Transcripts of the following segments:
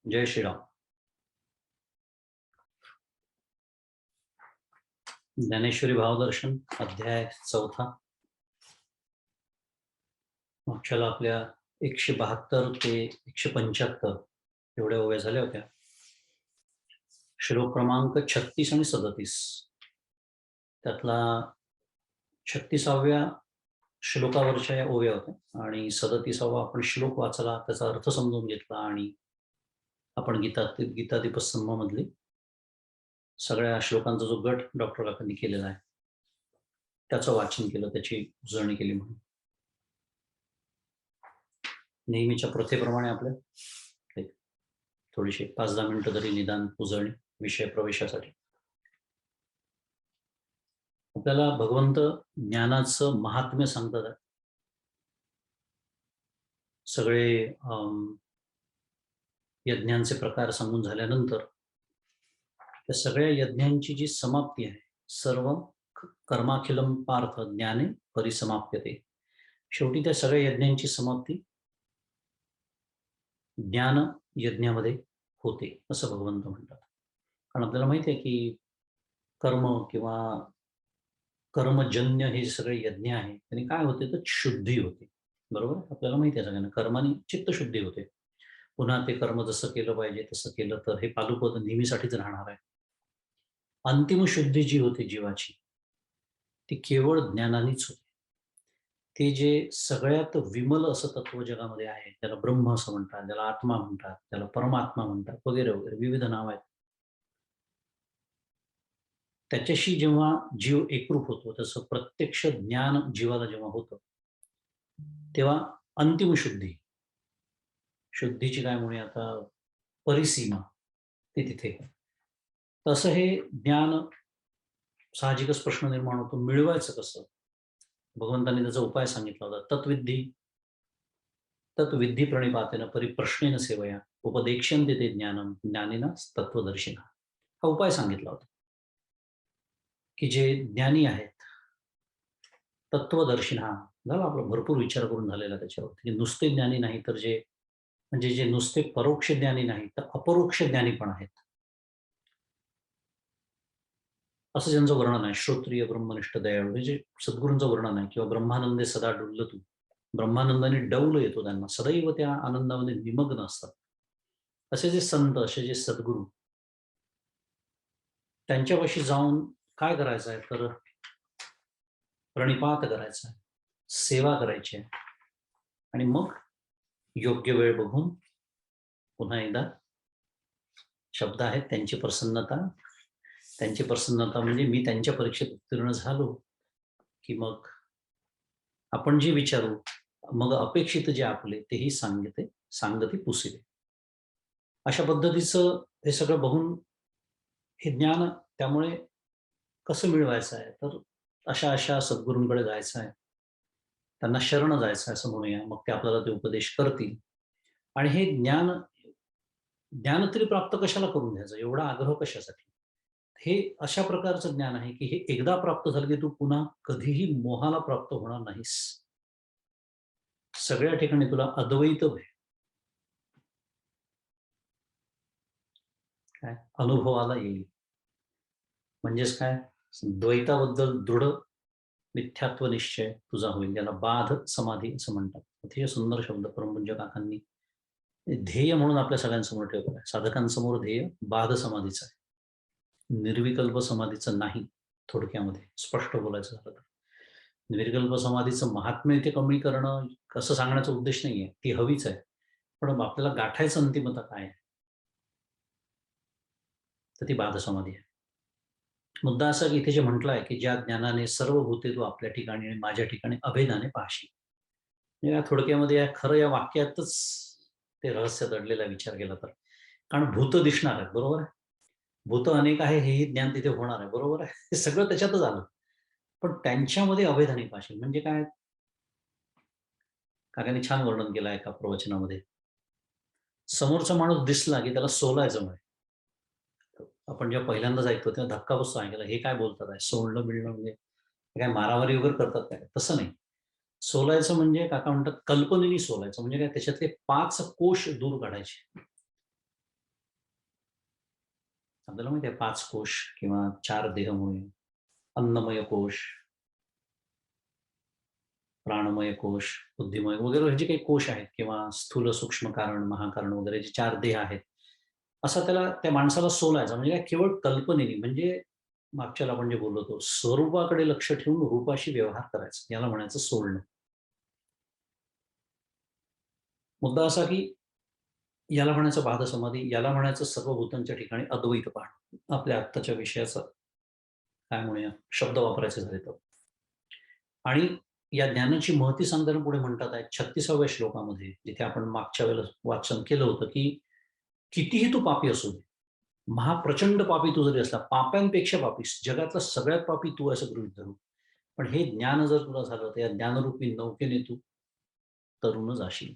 जय श्रीराम. ज्ञानेश्वरी भावदर्शन अध्याय 4. मागच्याला आपल्या 172 ते 175 एवढ्या ओव्या झाल्या होत्या. श्लोक क्रमांक 36 आणि 37 त्यातला 36व्या श्लोकावरच्या या ओव्या होत्या आणि 37वा आपण श्लोक वाचला, त्याचा अर्थ समजून घेतला आणि आपण गीता दीपस्तंभामधली सगळ्या श्लोकांचा जो गट डॉक्टर काकांनी केलेला आहे त्याचं वाचन केलं, त्याची उजळणी केली. म्हणून नेहमीच्या प्रथेप्रमाणे आपल्या थोडीशी 5-10 मिनिटं तरी निदान उजळणी विषय प्रवेशासाठी. आपल्याला भगवंत ज्ञानाचं महात्म्य सांगतात. सगळे यज्ञांचे प्रकार सांगून झाल्यानंतर त्या सगळ्या यज्ञांची जी समाप्ती आहे, सर्व कर्माखिलम पार्थ ज्ञाने परिसमाप्यते. शेवटी त्या सगळ्या यज्ञांची समाप्ती ज्ञान यज्ञामध्ये होते असं भगवंत म्हणतात. कारण आपल्याला माहिती आहे की कर्म किंवा कर्मजन्य हे सगळे यज्ञ आहे, त्यांनी काय होते तर शुद्धी होते. बरोबर, आपल्याला माहिती आहे सगळ्यांना कर्माने चित्तशुद्धी होते. पुन्हा ते कर्म जसं केलं पाहिजे तसं केलं तर हे पालुपद नेहमीसाठीच राहणार आहे. अंतिम शुद्धी जी होते जीवाची ती केवळ ज्ञानानेच होते. ते जे सगळ्यात विमल असं तत्व जगामध्ये आहे, त्याला ब्रह्म असं म्हणतात, त्याला आत्मा म्हणतात, त्याला परमात्मा म्हणतात, वगैरे वगैरे विविध नाव आहेत. त्याच्याशी जेव्हा जीव एकरूप होतो, तसं प्रत्यक्ष ज्ञान जीवाला जेव्हा होतं तेव्हा अंतिम शुद्धीची काय म्हणे आता परिसीमा ती तिथे. तसं हे ज्ञान साहजिकच प्रश्न निर्माण होतो, मिळवायचं कसं? भगवंतांनी त्याचा उपाय सांगितला होता. तत्विद्धी प्रणिपातेन परिप्रश्नेन सेवया उपदेक्ष्यन्ते ते ज्ञानम ज्ञानिना तत्वदर्शिना. हा उपाय सांगितला होता की जे ज्ञानी आहेत, तत्वदर्शिना झाला आपला भरपूर विचार करून झालेला त्याच्यावरती, की नुसते ज्ञानी नाही तर जे नुसते परोक्ष ज्ञानी नाही तर अपरोक्ष ज्ञानी पण आहेत, असं ज्यांचं वर्णन आहे. श्रोत्रिय ब्रह्मनिष्ठ दयाळू हे जे सद्गुरूंचं वर्णन आहे, किंवा ब्रह्मानंदे सदा डुल्लतू, ब्रह्मानंदाने डौल येतो त्यांना, सदैव त्या आनंदामध्ये निमग्न असतात. असे जे संत, असे जे सद्गुरू, त्यांच्यापाशी जाऊन काय करायचं आहे तर प्रणिपात करायचा आहे, सेवा करायची आहे, आणि मग योग्य वेळ बघून पुन्हा एकदा शब्द आहेत त्यांची प्रसन्नता म्हणजे मी त्यांच्या परीक्षेत उत्तीर्ण झालो की मग आपण जे विचारू, मग अपेक्षित जे आपले तेही सांगते पुसिले. अशा पद्धतीचं हे सगळं बघून हे ज्ञान त्यामुळे कसं मिळवायचं आहे तर अशा सद्गुरूंकडे जायचं आहे, त्यांना शरण जायचं आहे असं म्हणूया. मग ते आपल्याला ते उपदेश करतील. आणि हे ज्ञान तरी प्राप्त कशाला करून घ्यायचं, एवढा आग्रह कशासाठी? हे अशा प्रकारचं ज्ञान आहे की हे एकदा प्राप्त झालं की तू पुन्हा कधीही मोहाला प्राप्त होणार नाहीस. सगळ्या ठिकाणी तुला अद्वैत काय अनुभवाला येईल. म्हणजेच काय, द्वैताबद्दल दृढ मिथ्यात्व निश्चय तुझा होईल, ज्याला बाध समाधी असं म्हणतात. अतिशय सुंदर शब्द परमपूज्य काकांनी ध्येय म्हणून आपल्या सगळ्यांसमोर ठेवलं आहे. साधकांसमोर ध्येय बाध समाधीचं आहे, निर्विकल्प समाधीचं नाही. थोडक्यामध्ये स्पष्ट बोलायचं झालं तर निर्विकल्प समाधीचं महात्म्य इथे कमी करणं कसं सांगण्याचा उद्देश नाहीये, ती हवीच आहे. पण आपल्याला गाठायचं अंतिमता काय आहे तर ती बाध समाधी आहे. मुद्दा असा की इथे जे म्हटलं आहे की ज्या ज्ञानाने सर्व भूते तू आपल्या ठिकाणी आणि माझ्या ठिकाणी अभेदाने पाहशी. या थोडक्यामध्ये खरं या वाक्यातच ते रहस्य दडलेला विचार केला तर. कारण भूत दिसणार आहेत, बरोबर आहे, भूत अनेक आहे हेही ज्ञान तिथे होणार आहे, बरोबर आहे, हे सगळं त्याच्यातच आलं. पण त्यांच्यामध्ये अभेदाने पाहशील म्हणजे काय? काकांनी छान वर्णन केलं एका प्रवचनामध्ये. समोरचा माणूस दिसला की त्याला सोलायचं म्हणे. आपण जेव्हा पहिल्यांदाच ऐकतो तेव्हा धक्का बसतो ऐकायला, हे काय बोलतात आहे, सोडलं बिळणं म्हणजे काय मारामारी वगैरे करतात काय? तसं नाही. सोलायचं म्हणजे काका म्हणतात कल्पनेनी सोलायचं, म्हणजे काय त्याच्यातले 5 कोश दूर काढायचे. आपल्याला माहिती आहे 5 कोश किंवा 4 देहमुळे, अन्नमय कोश, प्राणमय कोश, बुद्धिमय वगैरे हे जे काही कोश आहेत किंवा स्थूल, सूक्ष्म कारण, महाकारण वगैरे जे 4 देह आहेत, असा त्याला त्या माणसाला सोलायचा म्हणजे काय केवळ कल्पनेने म्हणजे मागच्याला आपण जे बोललो होतो, स्वरूपाकडे लक्ष ठेवून रूपाशी व्यवहार करायचा. याला म्हणायचं सोलणं. मुद्दा असा की याला म्हणायचं बाधसमाधी, याला म्हणायचं सर्व भूतांच्या ठिकाणी अद्वैत पाहणं. आपल्या आत्ताच्या विषयाचा काय म्हणूया शब्द वापरायचे झाले तर. आणि या ज्ञानाची महती सांगताना पुढे म्हणतात आहेत 36व्या श्लोकामध्ये, जिथे आपण मागच्या वेळेला वाचन केलं होतं, की कितीही तू पापी असू दे, महाप्रचंड पापी तू जरी असला, पाप्यांपेक्षा पापी, जगातला सगळ्यात पापी तू असं गृहीत धरू. पण हे ज्ञान जर तुला झालं, तर या ज्ञानरूपी नौकेने तू तरुण जाशील.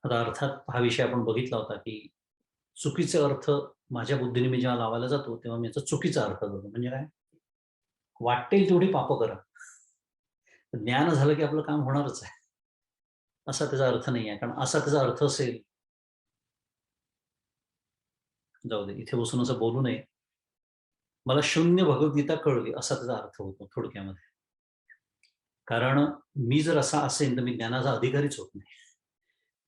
आता अर्थात हा विषय आपण बघितला होता, की चुकीचे अर्थ माझ्या बुद्धीने मी जेव्हा लावायला जातो, तेव्हा मी याचा चुकीचा अर्थ करतो. म्हणजे काय? वाटेल तेवढी पापं करा. ज्ञान झालं की आपलं काम होणारच आहे. असा त्याचा अर्थ नाही आहे. कारण असा त्याचा अर्थ असेल, जाऊ दे इथे बसून असं बोलू नये. मला शून्य भगवद्गीता कळली असा त्याचा अर्थ होतो थोडक्यामध्ये. कारण मी जर असा असेन, तर मी ज्ञानाचा अधिकारीच होत नाही.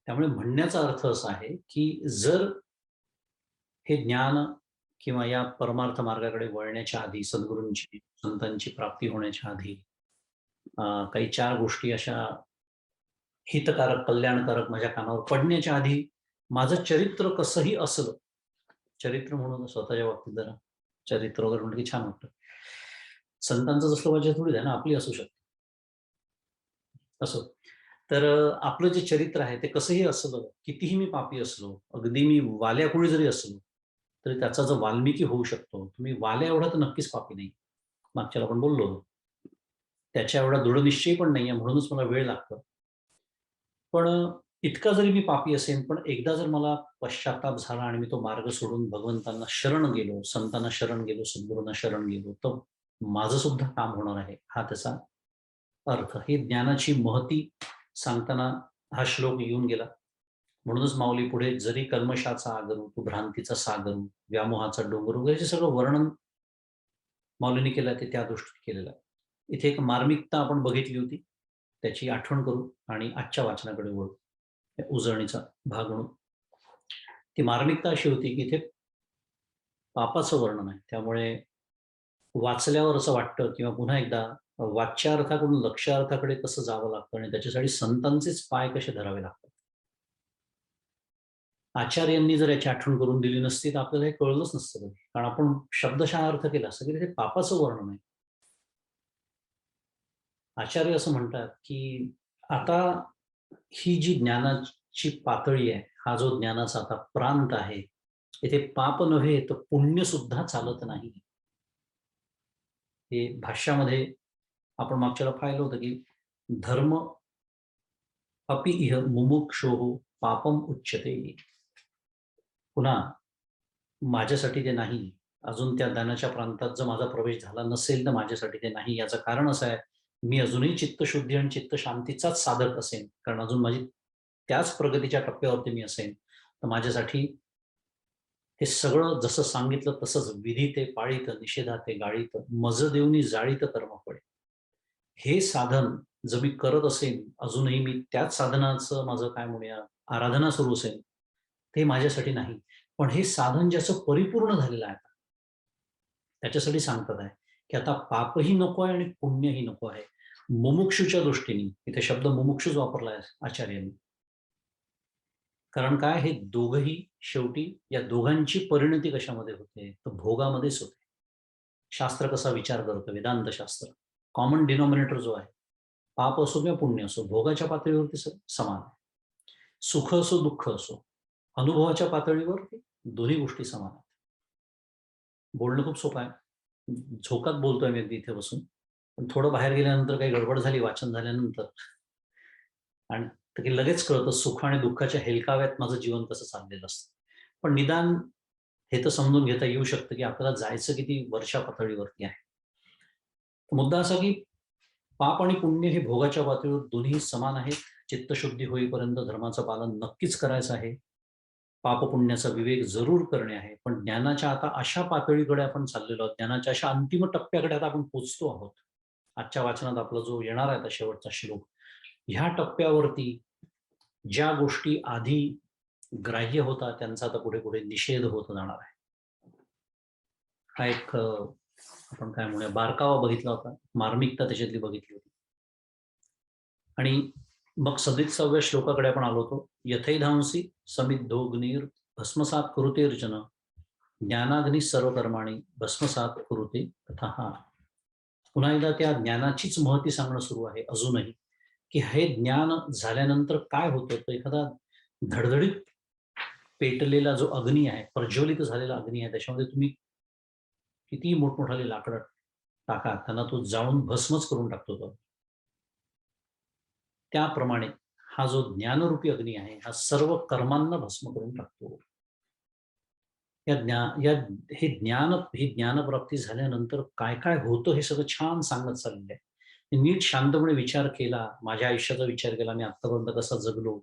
त्यामुळे म्हणण्याचा अर्थ असा आहे, की जर हे ज्ञान किंवा या परमार्थ मार्गाकडे वळण्याच्या आधी सद्गुरूंची, संतांची प्राप्ती होण्याच्या आधी काही 4 गोष्टी अशा हितकारक, कल्याणकारक माझ्या कानावर पडण्याच्या आधी माझं चरित्र कसंही असलं, चरित्र म्हणून स्वतःच्या बाबतीत जरा चरित्र वगैरे म्हटलं की छान वाटतं. संतांचं जसं पाहिजे थोडी आहे ना, आपली असू शकते. असो. तर आपलं जे चरित्र आहे ते कसंही असलं, कितीही मी पापी असलो, अगदी मी वाल्याकुळी जरी असलो, तरी त्याचा जो वाल्मिकी होऊ शकतो. तुम्ही वाल्या एवढा तर नक्कीच पापी नाही. मागच्याला आपण बोललो होतो. त्याच्या एवढा दृढनिश्चयी पण नाहीये म्हणूनच मला वेळ लागतो. पण इतका जरी मी पापी असेन, पण एकदा जर मला पश्चात्ताप झाला आणि मी तो मार्ग सोडून भगवंतांना शरण गेलो, संतांना शरण गेलो, सद्गुरूंना शरण गेलो, तर माझं सुद्धा काम होणार आहे. हा त्याचा अर्थ. ही ज्ञानाची महती सांगताना हा श्लोक येऊन गेला. म्हणूनच माऊली पुढे जरी कल्मशाचा आगरू, तू भ्रांतीचा सागरू, व्यामोहाचा डोंगर वगैरे जे सगळं वर्णन माऊलींनी केलं ते त्या दृष्टीने केलेलं आहे. इथे एक मार्मिकता आपण बघितली होती. त्याची आठवण करू आणि आजच्या वाचनाकडे वळू. उजळणीचा भाग म्हणून. ती मार्मिकता अशी होती, की इथे पापाचं वर्णन आहे. त्यामुळे वाचल्यावर असं वाटतं किंवा पुन्हा एकदा वाच्यार्थाकडून लक्ष्यार्थाकडे कसं जावं लागतं आणि त्याच्यासाठी संतांचेच पाय कसे धरावे लागतात. आचार्यांनी जर याची आठवण करून दिली नसती, तर आपल्याला हे कळलंच नसतं कधी. कारण आपण शब्दशः अर्थ केला असता, की ते पापाचं वर्णन आहे. आचार्य असं म्हणतात, की आता ही जी ज्ञानाची पातळी आहे, हा जो ज्ञानाचा आता प्रांत आहे, इथे पाप नव्हे तर पुण्य सुद्धा चालत नाही. हे भाष्यामध्ये आपण मागच्या वेळेला पाहिलं होतं, की धर्म अपि इह मुमुक्षोः पापम उच्यते. पुन्हा माझ्यासाठी ते नाही. अजून त्या ज्ञानाच्या प्रांतात जर माझा प्रवेश झाला नसेल, तर माझ्यासाठी ते नाही. याचं कारण असं आहे, मी अजूनही चित्तशुद्धी आणि चित्तशांतीचाच साधक असेन. कारण अजून माझी त्याच प्रगतीच्या टप्प्यावरती मी असेन. तर माझ्यासाठी हे सगळं जसं सांगितलं तसंच विधिते, पाळीत, निषेधाते, गाळीत, मज देऊनी जाळीत कर्म फळे. हे साधन जर मी करत असेन, अजूनही मी त्याच साधनाचं माझं काय म्हणूया आराधना सुरू असेल, ते माझ्यासाठी नाही. पण हे साधन ज्याचं परिपूर्ण झालेलं आहे, त्याच्यासाठी सांगतात आहे, की आता पापही नको आहे आणि पुण्यही नको आहे. मुमुक्षूच्या दृष्टीने, इथे शब्द मुमुक्षूच वापरला आहे आचार्यांनी. कारण काय हे दोघंही शेवटी या दोघांची परिणती कशामध्ये होते? तर भोगामध्येच होते. शास्त्र कसा विचार करतं, वेदांत शास्त्र. कॉमन डिनॉमिनेटर जो आहे, पाप असो किंवा पुण्य असो, भोगाच्या पातळीवरती समान आहे. सुख असो, दुःख असो, अनुभवाच्या पातळीवर दोन्ही गोष्टी समान आहेत. बोलणं खूप सोपं आहे. झोकात बोलतोय मी अगदी इथे बसून. पण थोडं बाहेर गेल्यानंतर काही गडबड झाली वाचन झाल्यानंतर आणि तर की लगेच कळतं सुख आणि दुःखाच्या हेलकाव्यात माझं जीवन कसं चाललेलं असतं. पण निदान हे तर समजून घेता येऊ शकतं, की आपल्याला जायचं किती वरच्या पातळीवरती आहे. मुद्दा असा की पाप आणि पुण्य हे भोगाच्या पातळीवर दोन्ही समान आहेत. चित्तशुद्धी होईपर्यंत धर्माचं पालन नक्कीच करायचं आहे. पापपुण्याचा विवेक जरूर करणे आहे, पण ज्ञानाच्या आता अशा पातळीकडे आपण चाललेलो आहोत, ज्ञानाच्या अशा अंतिम टप्प्याकडे आता आपण पोहोचतो आहोत. आजच्या वाचनात आपला जो येणार आहे आता शेवटचा श्लोक, ह्या टप्प्यावरती ज्या गोष्टी आधी ग्राह्य होता त्यांचा आता पुढे पुढे निषेध होत जाणार आहे. हा एक आपण काय म्हणूया बारकावा बघितला होता, मार्मिकता त्याच्यातली बघितली होती. आणि मग 37व्या श्लोकाकडे आपण आलो होतो. यथैधांसी समिद्धोग्नीर भस्मसात कुरुतेर्जन ज्ञानाग्नी सर्व कर्माणी भस्मसात कुरुते तथा. पुन्हा एकदा त्या ज्ञानाचीच महती सांगणं सुरू आहे अजूनही, की हे ज्ञान झाल्यानंतर काय होतं. तर एखादा धडधडीत पेटलेला जो अग्नी आहे, प्रज्वलित झालेला अग्नी आहे, त्याच्यामध्ये तुम्ही कितीही मोठमोठाले लाकडं टाका, त्यांना तो जाळून भस्मच करून टाकतो तो. त्याप्रमाणे हा जो ज्ञानरूपी अग्नी आहे, हा सर्व कर्मांना भस्म करून टाकतो. ही ज्ञानप्राप्ती झाल्यानंतर काय काय होतं हे सगळं छान सांगत चाललेलं आहे. नीट शांतपणे विचार केला, माझ्या आयुष्याचा विचार केला, मी आतापर्यंत कसा जगलो,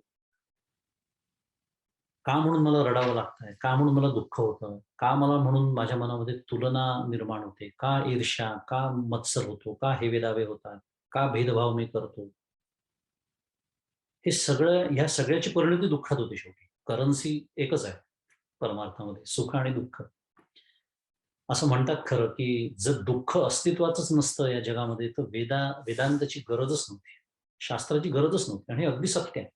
का म्हणून मला रडावं लागतंय, का म्हणून मला दुःख होतं, का मला म्हणून माझ्या मनामध्ये तुलना निर्माण होते, का ईर्ष्या, का मत्सर होतो, का हेवेदावे होतात, का भेदभाव मी करतो. हे सगळं, ह्या सगळ्याची परिणती दुःखात होते शेवटी. करन्सी एकच आहे परमार्थामध्ये, सुख आणि दुःख. असं म्हणतात खरं, की जर दुःख अस्तित्वाचंच नसतं या जगामध्ये, तर वेदांताची गरजच नव्हती, शास्त्राची गरजच नव्हती. आणि हे अगदी सत्य आहे.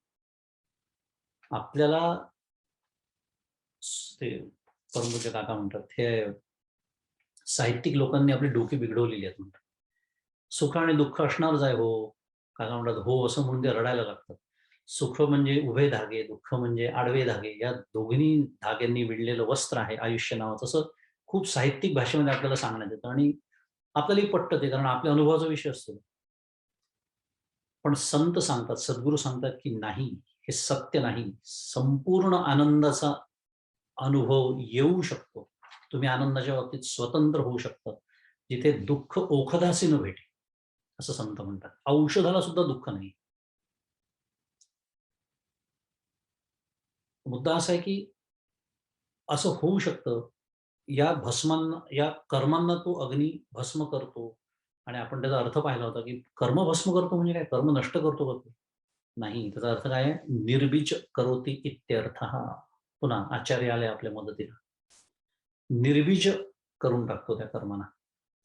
आपल्याला ते परमपूज्य काका म्हणतात, हे साहित्यिक लोकांनी आपली डोकी बिघडवलेली आहेत म्हणतात. सुख आणि दुःख असणारच आहे हो. काका म्हणतात हो असं म्हणून ते रडायला लागतात. सुख म्हणजे उभे धागे, दुःख म्हणजे आडवे धागे. या दोन्ही धाग्यांनी विणलेलं वस्त्र आहे आयुष्य नावाचं, असं खूप साहित्यिक भाषेमध्ये आपल्याला सांगण्यात येतं. आणि आपल्यालाही पटतं ते, कारण आपल्या अनुभवाचा विषय असतो. पण संत सांगतात, सद्गुरू सांगतात, की नाही, हे सत्य नाही. संपूर्ण आनंदाचा अनुभव येऊ शकतो. तुम्ही आनंदाच्या बाबतीत स्वतंत्र होऊ शकता, जिथे दुःख ओखदासी न भेटे, असं संत म्हणतात. औषधाला सुद्धा दुःख नाही. मुद्दा असा आहे, की असं होऊ शकतं. या कर्मांना तो अग्नी भस्म करतो. आणि आपण त्याचा अर्थ पाहिला होता, की कर्म भस्म करतो म्हणजे काय? कर्म नष्ट करतो का तो? नाही. त्याचा अर्थ काय आहे? निर्बीज करोति इत्यर्थः. पुन्हा आचार्य आले आपल्या मदतीला. निर्बीज करून टाकतो त्या कर्मांना.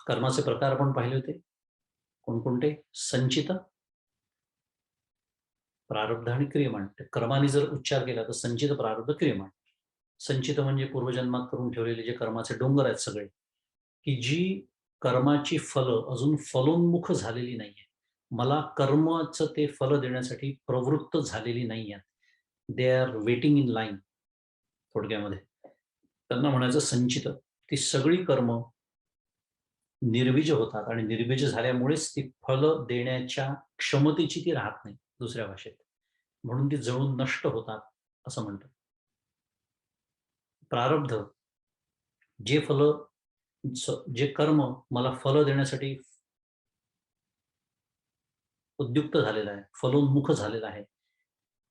कर्माचे प्रकार आपण पाहिले होते. कोणकोणते? संचित, प्रारब्ध आणि क्रियमाण. कर्माने जर उच्चार केला तर संचित, प्रारब्ध, क्रियमाण. संचित म्हणजे पूर्वजन्मात करून ठेवलेले जे कर्माचे डोंगर आहेत सगळे, की जी कर्माची फलं अजून फलोन्मुख झालेली नाहीये. मला कर्माचं ते फल देण्यासाठी प्रवृत्त झालेली नाही आहेत. They are waiting in line थोडक्यामध्ये. त्यांना म्हणायचं संचित. ती सगळी कर्म निर्बीज होतात आणि निर्बीज झाल्यामुळेच ती फलं देण्याच्या क्षमतेची ती राहत नाही दुसऱ्या भाषेत. म्हणून ती जळून नष्ट होतात असं म्हणतात. प्रारब्ध, जे जे कर्म मला फलं देण्यासाठी उद्युक्त झालेलं आहे, फलोन्मुख झालेलं आहे,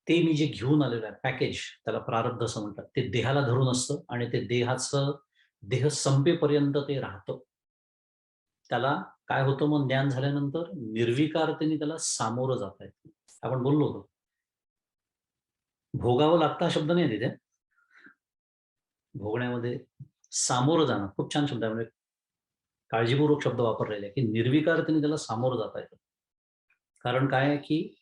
ते मी जे घेऊन आलेलो आहे पॅकेज, त्याला प्रारब्ध असं म्हणतात. ते देहाला धरून असतं आणि ते देह संपेपर्यंत ते राहतं. त्याला काय होतं मग ज्ञान झाल्यानंतर? निर्विकारतेने त्याला सामोरं जाता येतं. आपण बोललो होतो. भोगावं लागतं हा शब्द नाही तिथे. भोगण्यामध्ये सामोरं जाणं खूप छान शब्द आहे. म्हणजे काळजीपूर्वक शब्द वापरलेले आहे, की निर्विकारतेने त्याला सामोरं जाता येतं. कारण काय आहे, की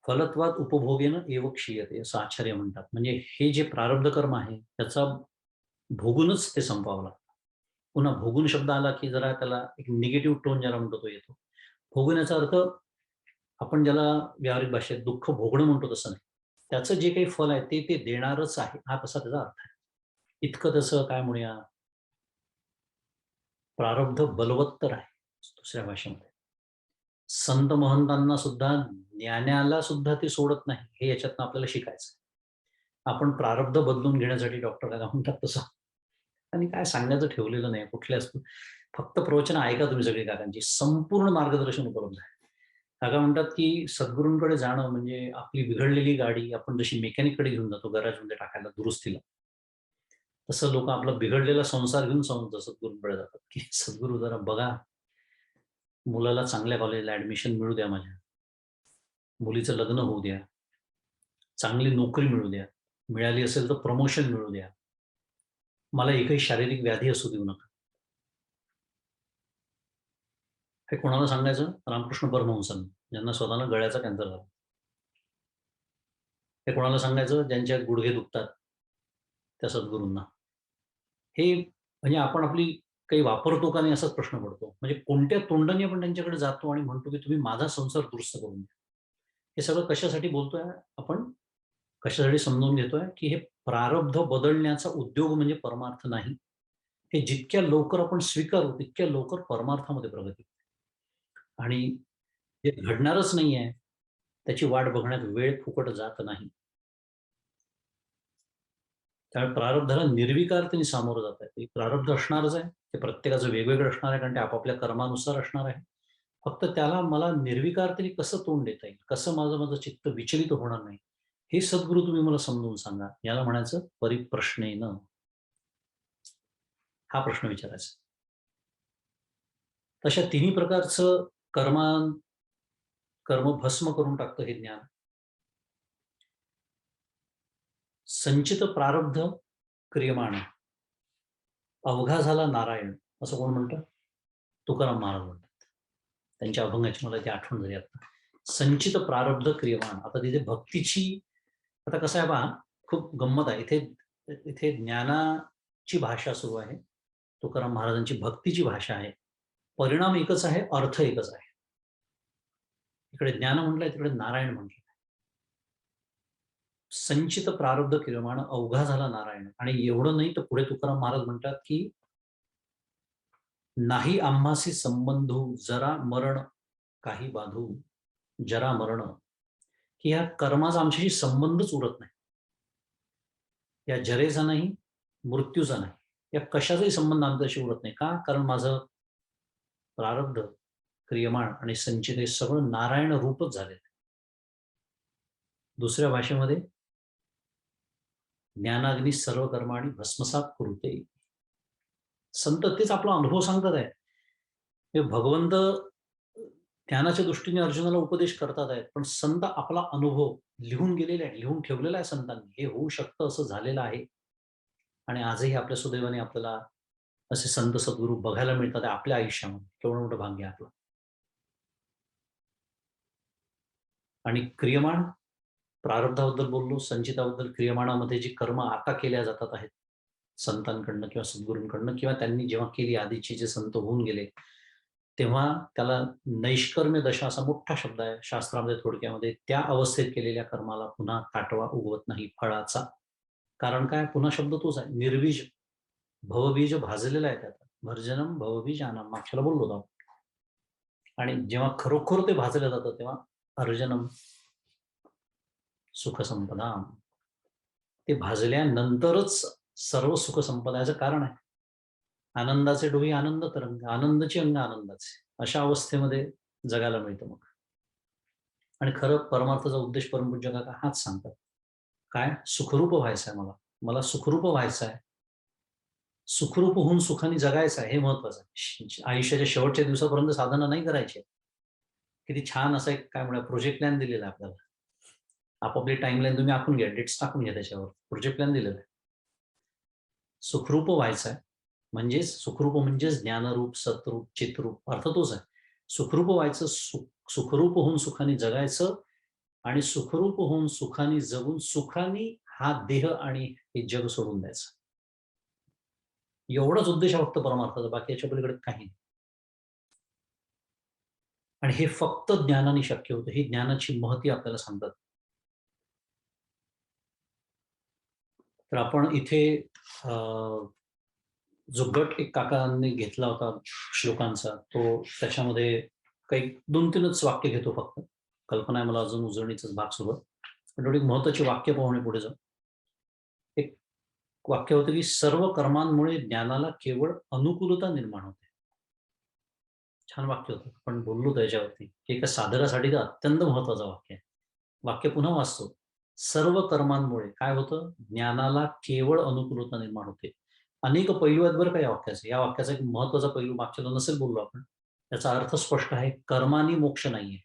फलत्वात उपभोगेन एव क्षीयते असं आचार्य म्हणतात. म्हणजे हे जे प्रारब्ध कर्म आहे त्याचा भोगूनच ते संपवावं लागतं. पुन्हा भोगून शब्द आला, की जरा त्याला एक निगेटिव्ह टोन ज्याला म्हणतो तो येतो. भोगण्याचा अर्थ आपण ज्याला व्यावहारिक भाषेत दुःख भोगणं म्हणतो तसं नाही. त्याचं जे काही फल आहे ते देणारच आहे, हा तसा त्याचा अर्थ आहे. इतकं त्याचं काय म्हणूया, प्रारब्ध बलवत्तर आहे दुसऱ्या भाषेमध्ये. संत महंतांना सुद्धा, ज्ञानाला सुद्धा ते सोडत नाही. हे याच्यातनं आपल्याला शिकायचं. आपण प्रारब्ध बदलून घेण्यासाठी डॉक्टर काय म्हणतात तसं. आणि काय सांगण्याचं ठेवलेलं नाही कुठल्याच. फक्त प्रवचन ऐका तुम्ही सगळी काकांची. संपूर्ण मार्गदर्शन उपलब्ध आहे. काका म्हणतात की सद्गुरूंकडे जाणं म्हणजे आपली बिघडलेली गाडी आपण जशी मेकॅनिककडे घेऊन जातो गॅरेजमध्ये टाकायला दुरुस्तीला, तसं लोक आपला बिघडलेला संसार घेऊन सद्गुरूंकडे जातात की सद्गुरू जरा बघा, मुलाला चांगल्या कॉलेजला ऍडमिशन मिळू द्या, माझ्या मुलीचं लग्न होऊ द्या, चांगली नोकरी मिळू द्या, मिळाली असेल तर प्रमोशन मिळू द्या, मला एकही शारीरिक व्याधी असू देऊ नका. हे कोणाला सांगायचं? रामकृष्ण परमहंसांना, ज्यांना स्वतःला गळ्याचा कॅन्सर झाला. हे कोणाला सांगायचं? ज्यांच्या गुडघे दुखतात, त्या सद्गुरूंना. हे म्हणजे आपण आपली काही वापरतो का नाही असाच प्रश्न पडतो. म्हणजे कोणत्या तोंडाने आपण त्यांच्याकडे जातो आणि म्हणतो की तुम्ही माझा संसार दुरुस्त करून द्या. हे सगळं कशासाठी बोलतोय आपण? कशासाठी समजून घेतोय की हे प्रारब्ध बदलण्याचा उद्योग म्हणजे परमार्थ नाही. हे जितक्या लवकर आपण स्वीकारू तितक्या लवकर परमार्थामध्ये प्रगती होते. आणि जे घडणारच नाहीये, त्याची वाट बघण्यात वेळ फुकट जात नाही. त्यामुळे प्रारब्धाला निर्विकारतेने सामोरं जात आहे. ते प्रारब्ध असणारच आहे. ते प्रत्येकाचं वेगवेगळं असणार आहे, कारण ते आपापल्या कर्मानुसार असणार आहे. फक्त त्याला मला निर्विकारतेने कसं तोंड देता येईल, कसं माझं चित्त विचलित होणार नाही, हे सद्गुरू तुम्ही मला समजून सांगा. याला म्हणायचं परिप्रश्नेन. हा प्रश्न विचारायचा. तशा तिन्ही प्रकारचं कर्म भस्म करून टाकतं हे ज्ञान. संचित प्रारब्ध क्रियमाण, अवघा झाला नारायण, असं कोण म्हणतं? तुकाराम महाराज म्हणतात. त्यांच्या अभंगाची मला ती आठवण झाली आता. संचित प्रारब्ध क्रियमाण. आता तिथे भक्तीची, आता कसं आहे पहा, खूप गंमत आहे. इथे इथे ज्ञानाची भाषा सुरू आहे, तुकाराम महाराजांची भक्तीची भाषा आहे. परिणाम एकच आहे, अर्थ एकच आहे. इकडे ज्ञान म्हटलंय, तिकडे नारायण म्हटलंय. संचित प्रारब्ध क्रियमाण, अवघा झाला नारायण. आणि एवढं नाही तर पुढे तुकाराम महाराज म्हणतात की नाही आम्हासी संबंधू जरा मरण काही बांधू, जरा मरण, की या कर्माचा आमच्याशी संबंधच उरत नाही. या जरेचा नाही, मृत्यूचा नाही, या कशाचाही संबंध आमच्याशी उरत नाही. का? कारण माझं प्रारब्ध क्रियमाण आणि संचित हे सगळं नारायण रूपच झाले. दुसऱ्या भाषेमध्ये ज्ञानाग्नी सर्व कर्माणी भस्मसात कुरुते. संत तेच आपला अनुभव सांगतात आहे. हे भगवंत ज्ञानाच्या दृष्टीने अर्जुनाला उपदेश करतात आहेत, पण संत आपला अनुभव लिहून गेलेला आहे, लिहून ठेवलेला आहे संतांनी. हे होऊ शकतं, असं झालेलं आहे. आणि आजही आपल्या सुदैवाने आपल्याला असे संत सद्गुरू बघायला मिळतात आपल्या आयुष्यामध्ये. केवढं मोठं भाग्य आहे आपलं. आणि क्रियमाण, प्रारब्धाबद्दल बोललो, संचिताबद्दल. क्रियमाणामध्ये जी कर्म आता केल्या जातात आहेत संतांकडनं किंवा सद्गुरूंकडनं, किंवा त्यांनी जेव्हा केली, आधीचे जे संत होऊन गेले, तेव्हा त्याला नैष्कर्म्य दशा असा मोठा शब्द आहे शास्त्रामध्ये. थोडक्यामध्ये त्या अवस्थेत केलेल्या कर्माला पुन्हा ताटवा उगवत नाही फळाचा. कारण काय? पुन्हा शब्द तोच आहे, निर्बीज. भवबीज भाजलेलं आहे त्यात. भर्जनम भवबीजानाम, मागच्याला बोललो होतो. आणि जेव्हा खरोखर ते भाजलं जातं तेव्हा अर्जनम सुखसंपदा. ते भाजल्यानंतरच सर्व सुखसंपदाचं कारण आहे. आनंदाचे डोही आनंद तरंग, आनंदाची अंग आनंदाचे, अशा अवस्थेमध्ये जगायला मिळतं मग. आणि खरं परमार्थाचा उद्देश परमपूज्य काका हाच सांगतात. काय? सुखरूप व्हायचं आहे मला. मला सुखरूप व्हायचं आहे. सुखरूप होऊन सुखाने जगायचं आहे, हे महत्वाचं आहे. आयुष्याच्या शेवटच्या दिवसापर्यंत साधना नाही करायची. किती छान असा एक काय म्हणा प्रोजेक्ट प्लॅन दिलेला आहे आपल्याला. आपापली टाइमलाईन तुम्ही आखून घ्या, डेट्स टाकून घ्या त्याच्यावर. प्रोजेक्ट प्लॅन दिलेला आहे. सुखरूप व्हायचं आहे. म्हणजेच सुखरूप म्हणजेच ज्ञानरूप, सतरूप, चितरूप, अर्थ तोच आहे. सुखरूप व्हायचं, सुखरूप होऊन सुखाने जगायचं, आणि सुखरूप होऊन सुखाने जगून सुखाने हा देह आणि हे जग सोडून द्यायचं. एवढाच उद्देश आहे फक्त परमार्थाचा, बाकी याच्या पलीकडे काही नाही. आणि हे फक्त ज्ञानाने शक्य होतं. ही ज्ञानाची महती आपल्याला सांगतात. तर आपण इथे जो गट एक काकांनी घेतला होता श्लोकांचा, तो त्याच्यामध्ये काही 2-3च वाक्य घेतो फक्त. कल्पना आहे मला, अजून उजळणीचाच भाग सुरू आहे. पण थोडी महत्वाची वाक्य पाहणे पुढे जाऊ. एक वाक्य होतं की सर्व कर्मांमुळे ज्ञानाला केवळ अनुकूलता निर्माण होते. छान वाक्य होतं. आपण बोललो त्याच्यावरती, की एका साधकासाठी तर अत्यंत महत्वाचं वाक्य आहे. वाक्य पुन्हा वाचतो. सर्व कर्मांमुळे काय होतं? ज्ञानाला केवळ अनुकूलता निर्माण होते. अनेक पैलू आहेत बरं का या वाक्याचे. या वाक्याचा एक महत्वाचा पैलू मागच्या नसेल बोललो आपण. त्याचा अर्थ स्पष्ट आहे. कर्मानी मोक्ष नाहीये.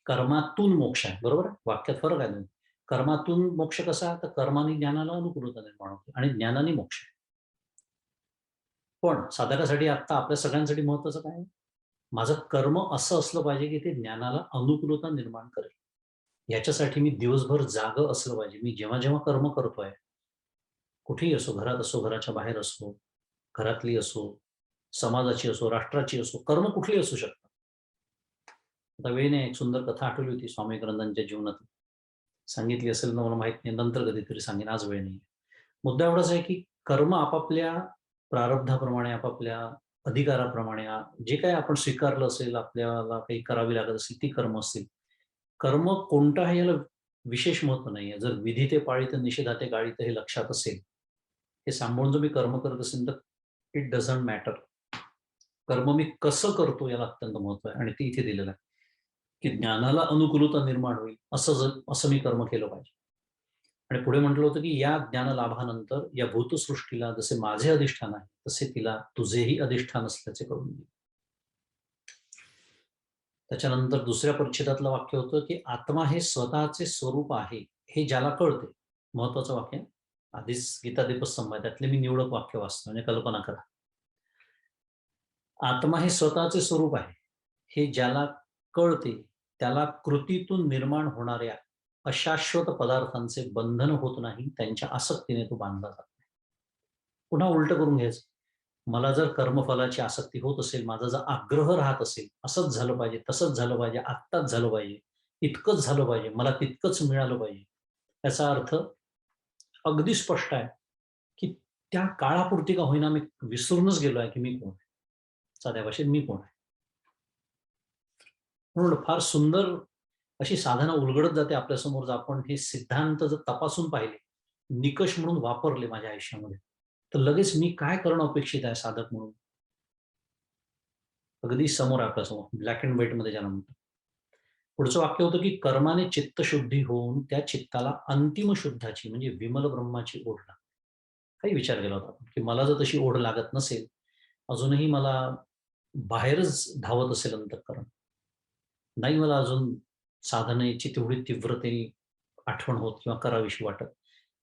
कर्मातून मोक्ष आहे. बरोबर आहे? वाक्यात फरक आहे दोन्ही. कर्मातून मोक्ष कसा? तर कर्माने ज्ञानाला अनुकूलता निर्माण होते आणि ज्ञानाने मोक्ष. पण साधकासाठी आत्ता आपल्या सगळ्यांसाठी महत्वाचं काय आहे? माझं कर्म असं असलं पाहिजे, की ते ज्ञानाला अनुकूलता निर्माण करेल. याच्यासाठी मी दिवसभर जागं असलं पाहिजे. मी जेव्हा-जेव्हा कर्म करतोय, कुठेही असो, घरात असो, घराच्या बाहेर असो, घरातली असो, समाजाची असो, राष्ट्राची असो, कर्म कुठलीही असू शकतात. आता वेळ नाही, एक सुंदर कथा आठवली होती स्वामी विवेकानंदांच्या जीवनातली. सांगितली असेल ना मला माहीत नाही, नंतर कधीतरी सांगेन, आज वेळ नाही. मुद्दा एवढाच आहे, की कर्म आपापल्या प्रारब्धाप्रमाणे, आपापल्या अधिकाराप्रमाणे जे काही आपण स्वीकारलं असेल, आपल्याला काही करावी लागत असेल, ती कर्म असतील. कर्म कोणतं आहे याला विशेष महत्त्व नाहीये. जर विधी ते पाळीत निषेधाते गाळीत हे लक्षात असेल, हे सांभाळून जर मी कर्म करत असेल, तर इट डझंट मॅटर. कर्म मी कसं करतो याला अत्यंत महत्त्व आहे आणि ते इथे दिलेलं आहे, की ज्ञानाला अनुकूलता निर्माण होईल असं मी कर्म केलं पाहिजे. आणि पुढे म्हटलं होतं, की या ज्ञानलाभानंतर या भूतसृष्टीला जसे माझे अधिष्ठान आहे, तसे तिला तुझेही अधिष्ठान असल्याचे कळून येईल. त्याच्यानंतर दुसऱ्या परिच्छेदातलं वाक्य होतं, की आत्मा हे स्वतःचे स्वरूप आहे, हे ज्याला कळते. महत्वाचं वाक्य आहे. आधीच गीता दीपस्तंभ आहे, त्यातले मी निवडक वाक्य वाचतो म्हणजे कल्पना करा. आत्मा हे स्वतःचे स्वरूप आहे, हे ज्याला कळते, त्याला कृतीतून निर्माण होणाऱ्या अशाश्वत पदार्थांचे बंधन होत नाही, त्यांच्या आसक्तीने तो बांधला जातो. पुन्हा उलटं करून घ्यायचं. मला जर कर्मफलाची आसक्ती होत असेल, माझा जर आग्रह राहत असेल, असंच झालं पाहिजे, तसंच झालं पाहिजे, आत्ताच झालं पाहिजे, इतकंच झालं पाहिजे, मला तितकंच मिळालं पाहिजे. याचा अर्थ अगदी स्पष्ट आहे, की त्या काळापुरती का होईना मी विसरूनच गेलो आहे, की मी कोण आहे. साध्या भाषेत मी कोण आहे. म्हणून फार सुंदर अशी साधना उलगडत जाते आपल्यासमोर जर आपण हे सिद्धांत जर तपासून पाहिले, निकष म्हणून वापरले माझ्या आयुष्यामध्ये, तर लगेच मी काय करणं अपेक्षित आहे साधक म्हणून, अगदी समोर आहे आपल्यासमोर, ब्लॅक अँड व्हाईटमध्ये ज्याला म्हणतात. पुढचं वाक्य होतं, की कर्माने चित्तशुद्धी होऊन त्या चित्ताला अंतिम शुद्धाची म्हणजे विमल ब्रह्माची ओढ लागते. काही विचार केला होता आपण, की मला जर तशी ओढ लागत नसेल, अजूनही मला बाहेरच धावत असेल अंतःकरण, नाही मला अजून साधनेची तेवढी तीव्रतेने आठवण होत किंवा करावीशी वाटत.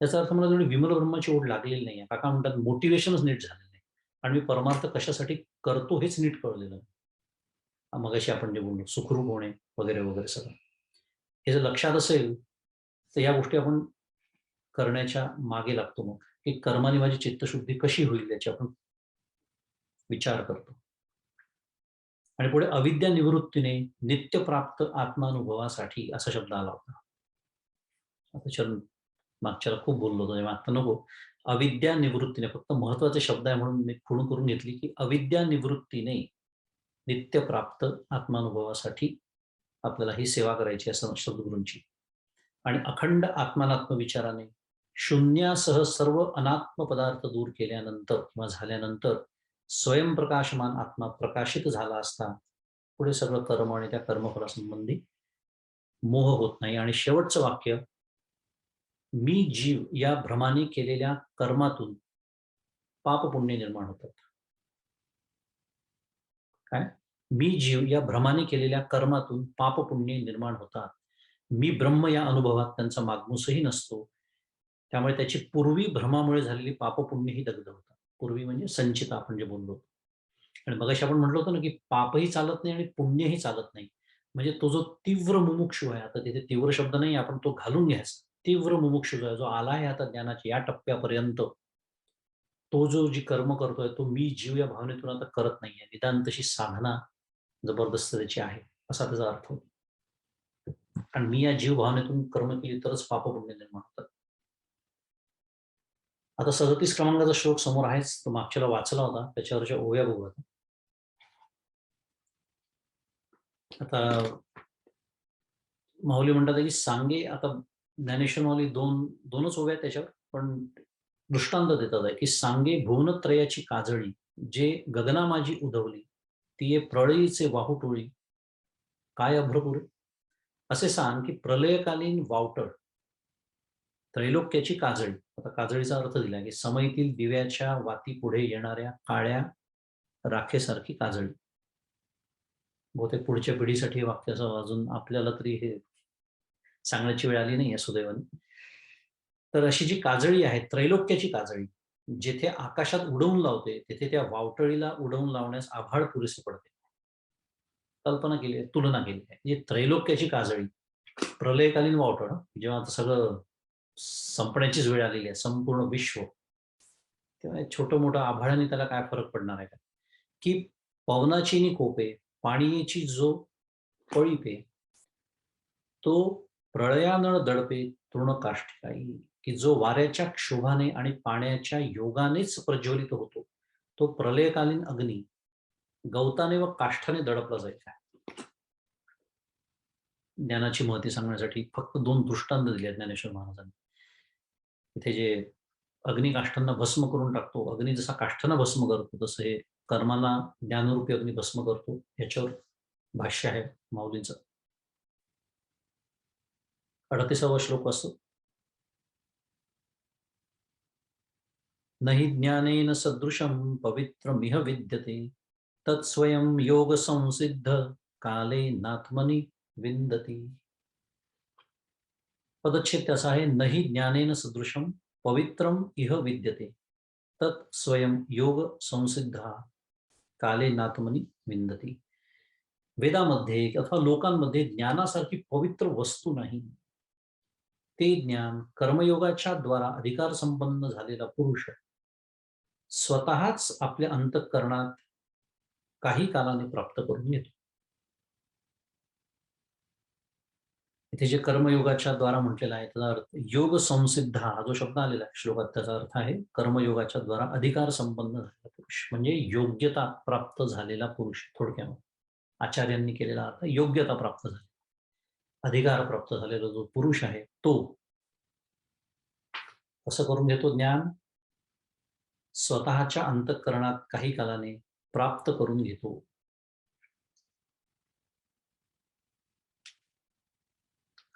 याचा अर्थ मला तेवढी विमल ब्रह्माची ओढ लागलेली नाहीये. काका म्हणतात मोटिव्हेशनच नीट झालेलं नाही आणि मी परमार्थ कशासाठी करतो हेच नीट कळलेलं नाही. मगाशी आपण जे बोललो सुखरूप होणे वगैरे, वगैरे सगळं. हे जर लक्षात असेल, तर या गोष्टी आपण करण्याच्या मागे लागतो मग, की कर्माने माझी चित्तशुद्धी कशी होईल याची आपण विचार करतो. आणि पुढे अविद्या निवृत्तीने नित्यप्राप्त आत्मानुभवासाठी असा शब्द आला होता. आता चरण मागच्याला खूप बोललो होतो, तेव्हा आता नको. अविद्या निवृत्तीने फक्त महत्त्वाचे शब्द आहे म्हणून मी खूण करून घेतली, की अविद्या निवृत्तीने नित्यप्राप्त आत्मानुभवासाठी आपल्याला ही सेवा करायची असं सद्गुरूंची. आणि अखंड आत्मानात्म विचाराने शून्यासह सर्व अनात्म पदार्थ दूर केल्यानंतर किंवा झाल्यानंतर स्वयंप्रकाशमान आत्मा प्रकाशित झाला असता पुढे सगळं कर्म आणि त्या कर्मफलासंबंधी मोह होत नाही. आणि शेवटचं वाक्य, मी जीव या भ्रमाने केलेल्या कर्मातून पाप पुण्य निर्माण होतात. काय? मी जीव या भ्रमाने केलेल्या कर्मातून पाप पुण्य निर्माण होतात. मी ब्रह्म या अनुभवात त्यांचा मागमूसही नसतो. त्यामुळे त्याची पूर्वी भ्रमामुळे झालेली पाप-पुण्यही दग्ध होतात. पूर्वी म्हणजे संचित आपण जे बोललो. आणि मगाशी आपण म्हटलं होतं ना, की पापही चालत नाही आणि पुण्यही चालत नाही. म्हणजे तो जो तीव्र मुमुक्षू आहे, आता तिथे तीव्र शब्द नाही आपण तो घालून घ्यायचा. तीव्र मुमुक्षू जो आहे, जो आला आहे आता ज्ञानाच्या या टप्प्यापर्यंत, तो जो जी कर्म करतोय, तो मी जीव या भावनेतून आता करत नाहीये. निदान तशी साधना जबरदस्त त्याची आहे, असा त्याचा अर्थ होतो. आणि मी या जीव भावनेतून कर्म केली तरच पाप-पुण्य निर्माण होतात. आता 37 क्रमांकाचा श्लोक समोर आहेच. तो मागच्याला वाचला होता. त्याच्यावरच्या ओव्या बघू आता. आता माऊली म्हणतात की सांगे आता ज्ञानेश्वर माऊली 2च ओव्या आहेत त्याच्यावर, पण दृष्टांत देतात आहे, की सांगे भुवनत्रयाची काजळी, जे गगना माझी उधवली, ती प्रळयीचे वाहुटोळी काय अभ्रपुरे. असे सांग की प्रलयकालीन वावटळ, त्रैलोक्याची काजळी. आता काजळीचा अर्थ दिला की समयीतील दिव्याच्या वाती पुढे येणाऱ्या काळ्या राखेसारखी काजळी. बहुतेक पुढच्या पिढीसाठी हे वाक्य असं अजून आपल्याला तरी हे सांगण्याची वेळ आली नाहीये सुदैवाने. तर अशी जी काजळी आहे, त्रैलोक्याची काजळी, जिथे आकाशात उडवून लावते, तिथे त्या वावटळीला उडवून लावण्यास आभाळ पुरेसे पडते. कल्पना केली आहे, तुलना केली आहे. म्हणजे त्रैलोक्याची काजळी, प्रलयकालीन वावटळ, जेव्हा आता सगळं संपण्याचीच वेळ आलेली आहे, संपूर्ण विश्व, तेव्हा छोटं मोठं आभाळाने त्याला काय फरक पडणार आहे का? की पवनाची नी कोपे, पाणीची जो पळीपे, तो प्रळयानळ दडपे तृण काष्ठिकाई, की जो वाऱ्याच्या क्षोभाने आणि पाण्याच्या योगानेच प्रज्वलित होतो, तो प्रलयकालीन अग्नी गवताने व काष्ठाने दडपला जायचा. ज्ञानाची महती सांगण्यासाठी फक्त 2 दृष्टांत दिले आहेत ज्ञानेश्वर महाराजांनी. इथे जे अग्नी काष्ठांना भस्म करून टाकतो, अग्नी जसा काष्ठांना भस्म करतो, तसं हे कर्मांना ज्ञानरूपी अग्नी भस्म करतो. याच्यावर भाष्य आहे माऊलींचं. 38वा श्लोक असतो. नहि ज्ञानेन सदृशं पवित्रमिह विद्यते तत्स्वयं योग संसिद्ध काले नात्मनि विंदती. पदच्छेद त्याचा आहे, नहि ज्ञानेन सदृशं पवित्रम इह विद्यते तत् स्वयं योग संसिद्धा काले नात्मनि विंदती. वेदामध्ये अथवा लोकांमध्ये ज्ञानासारखी पवित्र वस्तू नाही. ते ज्ञान कर्मयोगाच्या द्वारा अधिकार संपन्न झालेला पुरुष स्वतःच आपल्या अंतःकरणात काही कालाने प्राप्त करून येतो. इथे जे कर्मयोगाच्या द्वारा म्हटलेला आहे त्याचा अर्थ योग संसिद्ध, हा जो शब्द आलेला आहे श्लोकात, त्याचा अर्थ आहे कर्मयोगाच्या द्वारा अधिकार संपन्न झालेला पुरुष, म्हणजे योग्यता प्राप्त झालेला पुरुष. थोडक्यात आचार्यांनी केलेला अर्थ योग्यता प्राप्त झाली, अधिकार प्राप्त झालेला जो पुरुष आहे तो असं करून घेतो ज्ञान, स्वतःच्या अंतःकरणात काही कालाने प्राप्त करून घेतो.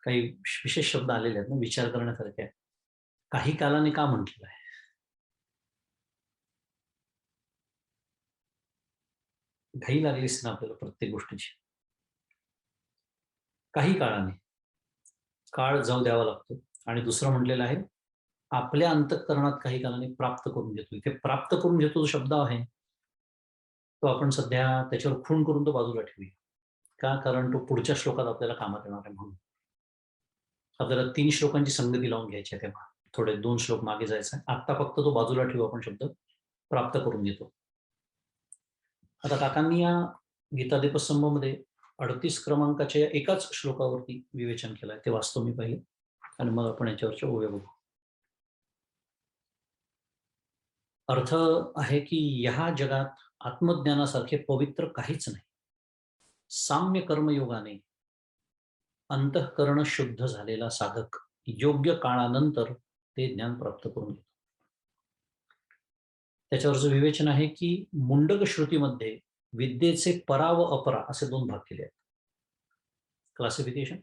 काही विशेष शब्द आलेले आहेत ना, विचार करण्यासारखे. काही कालाने का म्हटलेलं आहे? घाई लागलीच ना आपल्याला प्रत्येक गोष्टीची. काही काळाने काळ जाऊ द्यावा लागतो. आणि दुसरं म्हटलेलं आहे, आपल्या अंतःकरणात काही कालाने प्राप्त करून घेतो. इथे प्राप्त करून घेतो जो शब्द आहे, तो आपण सध्या त्याच्यावर खूण करून तो बाजूला ठेवूया. का? कारण तो पुढच्या श्लोकात आपल्याला कामात येणार आहे म्हणून. आपल्याला 3 श्लोकांची संगती लावून घ्यायची आहे तेव्हा. थोडे 2 श्लोक मागे जायचं आहे. आत्ता फक्त तो बाजूला ठेवू आपण शब्द प्राप्त करून घेतो. आता काकांनी या गीतादीपस्तंभामध्ये 38 क्रमांकाच्या एकाच श्लोकावरती विवेचन केलं आहे. ते वाचतो मी पहिले आणि मग आपण याच्यावरच्या ओव्या बघू. अर्थ आहे की ह्या जगात आत्मज्ञानासारखे पवित्र काहीच नाही. साम्य कर्मयोगाने अंतःकरण शुद्ध झालेला साधक योग्य काळानंतर ते ज्ञान प्राप्त करून घेतो. त्याच्यावरचं विवेचन आहे की मुंडक श्रुतीमध्ये विद्येचे परा व अपरा असे 2 भाग केले आहेत. क्लासिफिकेशन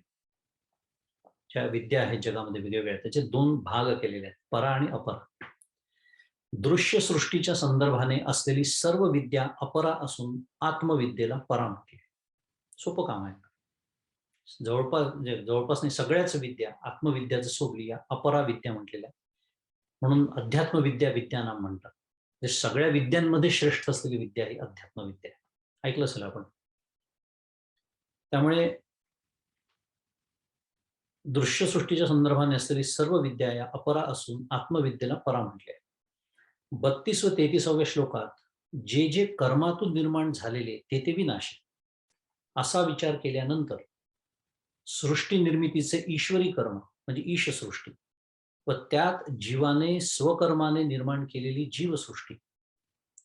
ज्या विद्या आहेत जगामध्ये वेगवेगळ्या, त्याचे 2 भाग केलेले आहेत, परा आणि अपरा. दृश्य सृष्टीच्या संदर्भाने असलेली सर्व विद्या अपरा असून आत्मविद्येला परा म्हटले. सोपं काम आहे. जवळपास नाही, सगळ्याच विद्या आत्मविद्या सोडली या अपरा विद्या म्हटलेल्या, म्हणून अध्यात्म विद्या विद्यानाम म्हणतात. सगळ्या विद्यांमध्ये श्रेष्ठ असलेली विद्या ही अध्यात्म विद्या आहे. ऐकलं असेल आपण. त्यामुळे दृश्यसृष्टीच्या संदर्भाने असलेली सर्व विद्या या अपरा असून आत्मविद्येला परा म्हटले. 32 व 33व्या श्लोकात जे जे कर्मातून निर्माण झालेले ते ते विनाश असा विचार केल्यानंतर सृष्टी निर्मितीचे ईश्वरी कर्म म्हणजे ईशसृष्टी व त्यात जीवाने स्वकर्माने निर्माण केलेली जीवसृष्टी,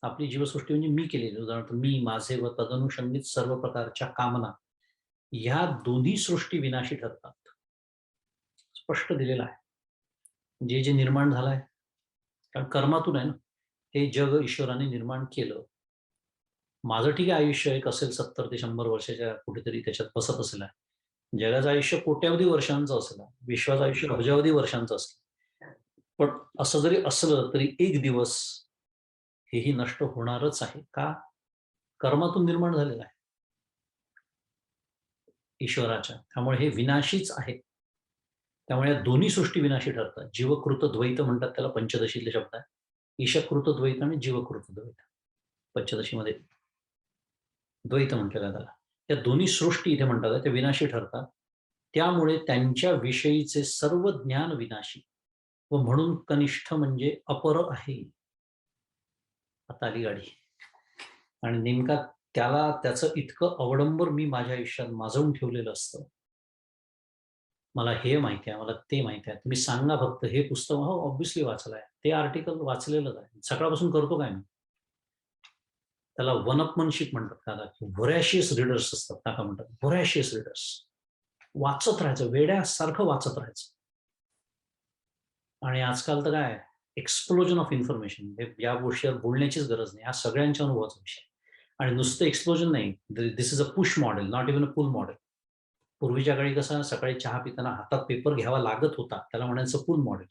आपली जीवसृष्टी म्हणजे मी केलेली, उदाहरणार्थ मी, माझे व तदनुषंगित सर्व प्रकारच्या कामना, ह्या दोन्ही सृष्टी विनाशी ठरतात. स्पष्ट दिलेलं आहे. जे जे निर्माण झालंय, कारण कर्मातून आहे ना, हे जग ईश्वराने निर्माण केलं. माझं ठीक आहे आयुष्य एक असेल 70 ते 100 वर्षाच्या कुठेतरी त्याच्यात बसत असेल आहे. जगाचं आयुष्य कोट्यावधी वर्षांचं असेल आहे. विश्वाचं आयुष्य अब्जावधी वर्षांचं असेल. पण असं जरी असलं तरी एक दिवस हेही नष्ट होणारच आहे. का? कर्मातून निर्माण झालेलं आहे ईश्वराच्या. त्यामुळे हे विनाशीच आहे. त्यामुळे या दोन्ही सृष्टी विनाशी ठरतात. जीवकृत द्वैत म्हणतात त्याला, पंचदशीतले शब्द आहे. ईशकृत द्वैत आणि जीवकृत द्वैत. पंचदशीमध्ये द्वैत म्हटलेलं आहे त्याला. त्या दोन्ही सृष्टी इथे म्हणतात त्या विनाशी ठरतात. त्यामुळे त्यांच्या विषयीचे सर्व ज्ञान विनाशी व म्हणून कनिष्ठ म्हणजे अपर आहे. आता आली गाडी. आणि नेमका त्याला त्याचं इतकं अवडंबर मी माझ्या आयुष्यात माजवून ठेवलेलं असतं. मला हे माहिती आहे, मला ते माहिती आहे. तुम्ही सांगा फक्त हे पुस्तक हो ऑब्व्हियसली वाचलं आहे. ते आर्टिकल वाचलेलंच आहे. सकाळपासून करतो काय मी? त्याला वनअपमनशिप म्हणतात काका. व्होरॅशियस रीडर्स असतात काका म्हणतात. व्होरॅशियस रीडर्स. वाचत राहायचं, वेड्यासारखं वाचत राहायचं. आणि आजकाल तर काय एक्सप्लोजन ऑफ इन्फॉर्मेशन. या गोष्टीवर बोलण्याचीच गरज नाही. हा सगळ्यांच्या अनुभवाचा विषय. आणि नुसतं एक्सप्लोजन नाही. This is a push model, not even a pull model. पूर्वीच्या काळी कसं सकाळी चहा पिताना हातात पेपर घ्यावा लागत होता. त्याला म्हणायचं पुल मॉडेल.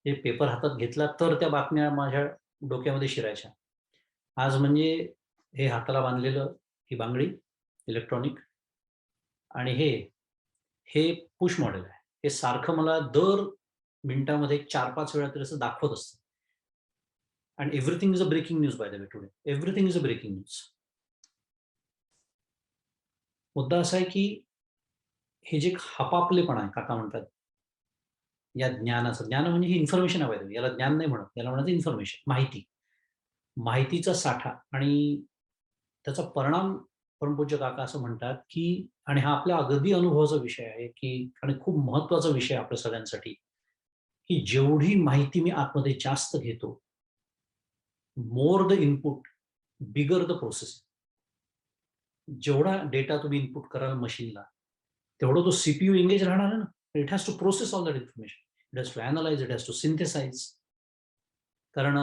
हे पेपर हातात घेतला तर त्या बातम्या माझ्या डोक्यामध्ये शिरायच्या. आज म्हणजे हे हाताला बांधलेलं, ही बांगडी इलेक्ट्रॉनिक आणि हे पुश मॉडेल आहे. हे सारखं मला दर मिनिटामध्ये 4-5 वेळा तरी असं दाखवत असतं. आणि everything is a breaking news by the way today. Everything is a breaking news. मुद्दा असा आहे की हे जे हपापलेपणा आहे, काका म्हणतात, या ज्ञानाचं. ज्ञान म्हणजे ही इन्फॉर्मेशन आहे. याला ज्ञान नाही म्हणत. याला म्हणायचं इन्फॉर्मेशन, माहिती. माहितीचा साठा आणि त्याचा परिणाम परमपूज्य काका असं म्हणतात, की आणि हा आपल्या अगदी अनुभवाचा विषय आहे, की आणि खूप महत्त्वाचा विषय आहे आपल्या सगळ्यांसाठी, की जेवढी माहिती मी आतमध्ये जास्त घेतो, more the input, bigger the processing. जेवढा डेटा तुम्ही इनपुट कराल मशीनला, तेवढं तो सीपीयू एंगेज राहणार आहे ना. It has to process all that information. It has to analyse, it has to synthesise. कारण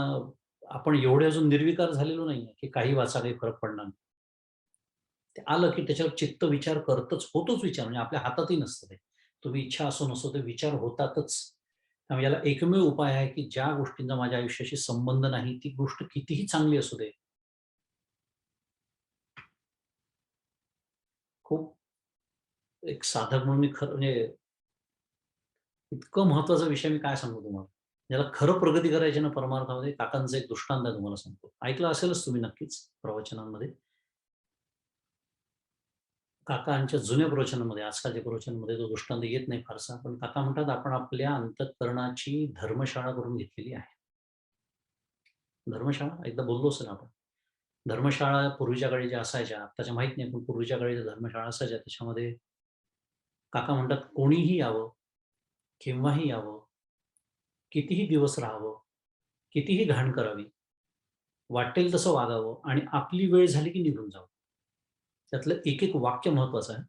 आपण एवढे अजून निर्विकार झालेलो नाहीये, की काही वाचा काही फरक पडणार नाही. ते आलं की त्याच्यावर चित्त विचार होतोच विचार, म्हणजे आपल्या हातातही नसतं ते. तुम्ही इच्छा असो नसो ते विचार होतातच. त्यामुळे याला एकमेव उपाय आहे, की ज्या गोष्टींचा माझ्या आयुष्याशी संबंध नाही, ती गोष्ट कितीही चांगली असू दे. खूप एक साधक म्हणून मी खरं म्हणजे इतकं महत्वाचा विषय मी काय सांगू तुम्हाला. ज्याला खरं प्रगती करायची ना परमार्थामध्ये, काकांचा एक दृष्टांत आहे तुम्हाला सांगतो. ऐकलं असेलच तुम्ही नक्कीच प्रवचनांमध्ये. काकांच्या जुन्या प्रवचनामध्ये, आजकालच्या प्रवचनामध्ये तो दृष्टांत येत नाही फारसा. पण काका म्हणतात, आपण आपल्या अंतःकरणाची धर्मशाळा करून घेतलेली आहे. धर्मशाळा एकदा बोललो असेल आपण. धर्मशाळा पूर्वीच्या काळी ज्या असायच्या, आत्ताच्या माहीत नाही, पण पूर्वीच्या काळी ज्या धर्मशाळा असायच्या त्याच्यामध्ये काका म्हणतात, कोणीही यावं, केव्हाही यावं, कितीही दिवस राहावं, कितीही घाण करावी, वाटेल तसं वागावं आणि आपली वेळ झाली की निघून जावं. त्यातलं एक वाक्य महत्वाचं आहे.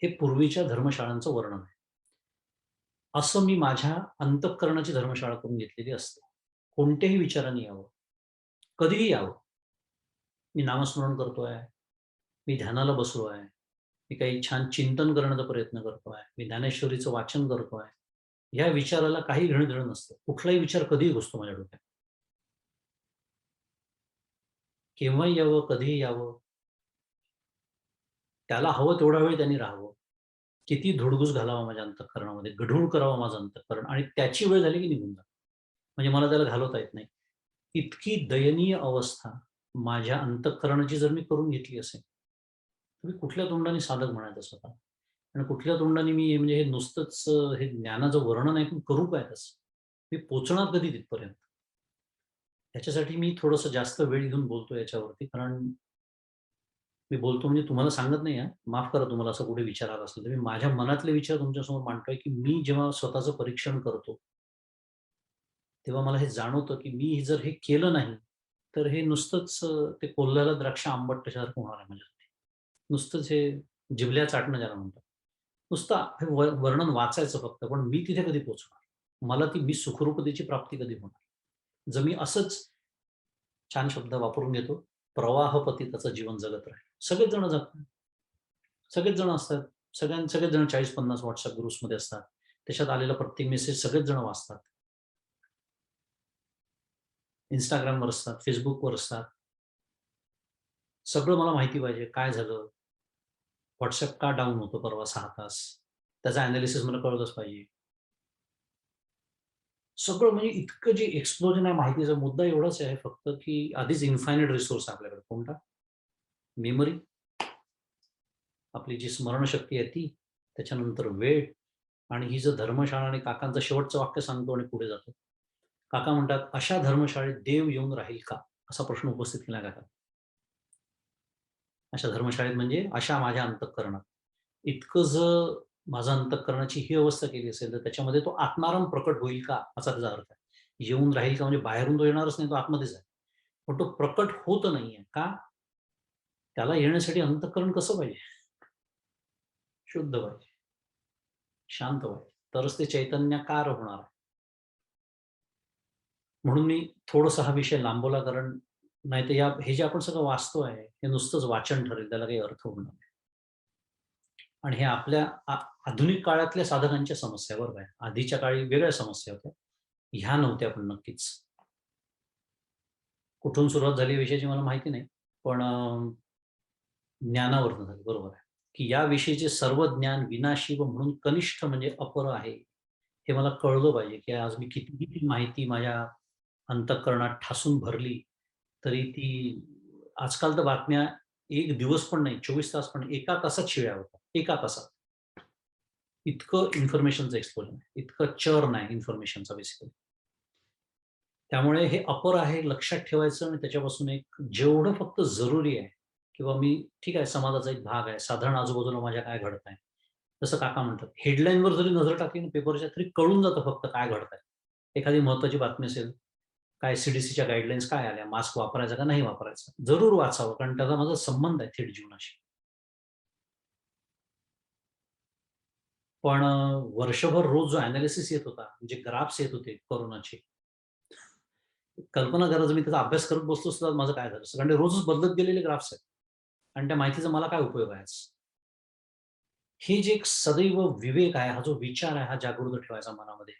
हे पूर्वीच्या धर्मशाळांचं वर्णन आहे. असं मी माझ्या अंतःकरणाची धर्मशाळा करून घेतलेली असते. कोणत्याही विचाराने यावं, कधीही यावं. मी नामस्मरण करतोय, मी ध्यानाला बसलो आहे, मी काही छान चिंतन करण्याचा प्रयत्न करतोय, मी ज्ञानेश्वरीचं वाचन करतोय. या विचाराला काही घेणं-देणं नसतं. कुठलाही विचार कधीही घुसतो माझ्या डोक्यात. केव्हाही यावं, कधीही यावं. त्याला हवं तेवढा वेळ त्यांनी राहावं. किती धुडगूस घालावा माझ्या अंतःकरणामध्ये, गढूळ करावं माझं अंतःकरण आणि त्याची वेळ झाली की निघून जा. म्हणजे मला त्याला घालवता येत नाही. इतकी दयनीय अवस्था माझ्या अंतःकरणाची जर मी करून घेतली असेल, तर मी कुठल्या तोंडाने साधक म्हणायचं स्वतः आणि कुठल्या तोंडाने मी म्हणजे हे नुसतंच हे ज्ञानाचं वर्णन ऐकून करू काय तसं? मी पोहोचणार कधी तिथपर्यंत? त्याच्यासाठी मी थोडंसं जास्त वेळ घेऊन बोलतो याच्यावरती. कारण मी बोलतो म्हणजे तुम्हाला सांगत नाही हां. माफ करा तुम्हाला असं कुठे विचार आला असेल तर. मी माझ्या मनातले विचार तुमच्यासमोर मांडतोय, की मी जेव्हा स्वतःचं परीक्षण करतो, तेव्हा मला हे जाणवतं, की मी जर हे केलं नाही, तर हे नुसतंच ते कोल्ह्याला द्राक्ष आंबट कशासारखं होणार आहे माझ्यासाठी. नुसतंच हे जिभल्या चाटणं ज्याला म्हणतात. नुसतं हे वर्णन वाचायचं फक्त, पण मी तिथे कधी पोहोचणार? मला ती मी सुखरूपतेची प्राप्ती कधी होणार? जर मी असंच छान शब्द वापरून घेतो, प्रवाहपती त्याचं जीवन जगत राहील. सगळेच जण जगतात. सगळेच जण असतात. सगळेच जण 40-50 WhatsApp ग्रुप्समध्ये असतात. त्याच्यात आलेला प्रत्येक मेसेज सगळेच जण वाचतात. Instagramवर असतात, Facebookवर असतात. सगळं मला माहिती पाहिजे. काय झालं? WhatsApp का डाउन होतं परवा 6 तास? त्याचा एनालिसिस मला कळलंच पाहिजे. सगळं म्हणजे इतकं जे एक्सप्लोजन आहे माहितीचा मुद्दा एवढाच आहे फक्त, की आधीच इन्फायनाईट रिसोर्स आहे आपल्याकडे. कोणता? मेमरी, आपली जी स्मरणशक्ती आहे ती, त्याच्यानंतर वेळ आणि ही जर धर्मशाळा आणि काकांचं शेवटचं वाक्य सांगतो आणि पुढे जातो. काका म्हणतात, "अशा धर्मशाळेत देव येऊन राहील का?" असा प्रश्न उपस्थित केला काका. अशा धर्मशाळेत म्हणजे अशा माझ्या अंतःकरणात. इतकं जर माझ्या अंतःकरणाची ही अवस्था केली असेल, तर त्याच्यामध्ये तो आत्माराम प्रकट होईल का? असा त्याचा अर्थ आहे. येऊन राहील का म्हणजे बाहेरून तो येणारच नाही, तो आतमध्येच आहे. पण तो प्रकट होत नाहीये. का? त्याला येण्यासाठी अंतःकरण कसं पाहिजे? शुद्ध पाहिजे, शांत पाहिजे. तरच ते चैतन्याकार होणार आहे. म्हणून मी थोडासा हा विषय लांबवला कारण नाहीतर हे जे आपण सगळं वाचतो आहे, हे नुसतंच वाचन ठरेल. त्याला काही अर्थ होणार नाही. आणि हे आपल्या आधुनिक काळातल्या साधकांच्या समस्या बरं का. आधीच्या काळी वेगळ्या समस्या होत्या. ह्या नव्हत्या पण नक्कीच. कुठून सुरुवात झाली विषयाची मला माहिती नाही. पण ज्ञानावरून झाली. बरोबर आहे. की या विषयीचे सर्व ज्ञान विनाशिव म्हणून कनिष्ठ म्हणजे अपर आहे. हे मला कळलं पाहिजे, की आज मी कितीही ती माहिती माझ्या अंतःकरणात ठासून भरली, तरी ती आजकाल तर बातम्या 1 दिवस पण नाही, 24 तास पण नाही, 1 तासात शिव्या होतात. 1 तासात. इतकं इन्फॉर्मेशनचं एक्सप्लोजन आहे. इतकं चर्न आहे इन्फॉर्मेशनचा बेसिकली. त्यामुळे हे अपर आहे लक्षात ठेवायचं आणि त्याच्यापासून एक जेवढं फक्त जरुरी आहे किंवा मी ठीक आहे समाजाचा एक भाग आहे. साधारण आजूबाजूला माझ्या काय घडतंय. जसं काका म्हणतात, हेडलाईनवर जरी नजर टाकली ना पेपरच्या तरी कळून जातं फक्त काय घडतंय. एखादी महत्त्वाची बातमी असेल, काय सी गाईडलाईन्स काय आल्या, मास्क वापरायचा का नाही वापरायचा? जरूर वाचावं कारण त्याचा माझा संबंध आहे थेट जीवनाशी. पण वर्षभर रोज जो एनालिसिस येत होता, जे ग्राफ्स येत होते कोरोनाचे, कल्पना करा जर मी त्याचा अभ्यास करत बसलो असतो तर माझं काय झालं असतं? कारण ते रोजच बदलत गेलेले ग्राफ्स आहेत आणि त्या माहितीचा मला काय उपयोग आहे आज? हे जे एक सदैव विवेक आहे, हा जो विचार आहे, हा जागृत ठेवायचा मनामध्ये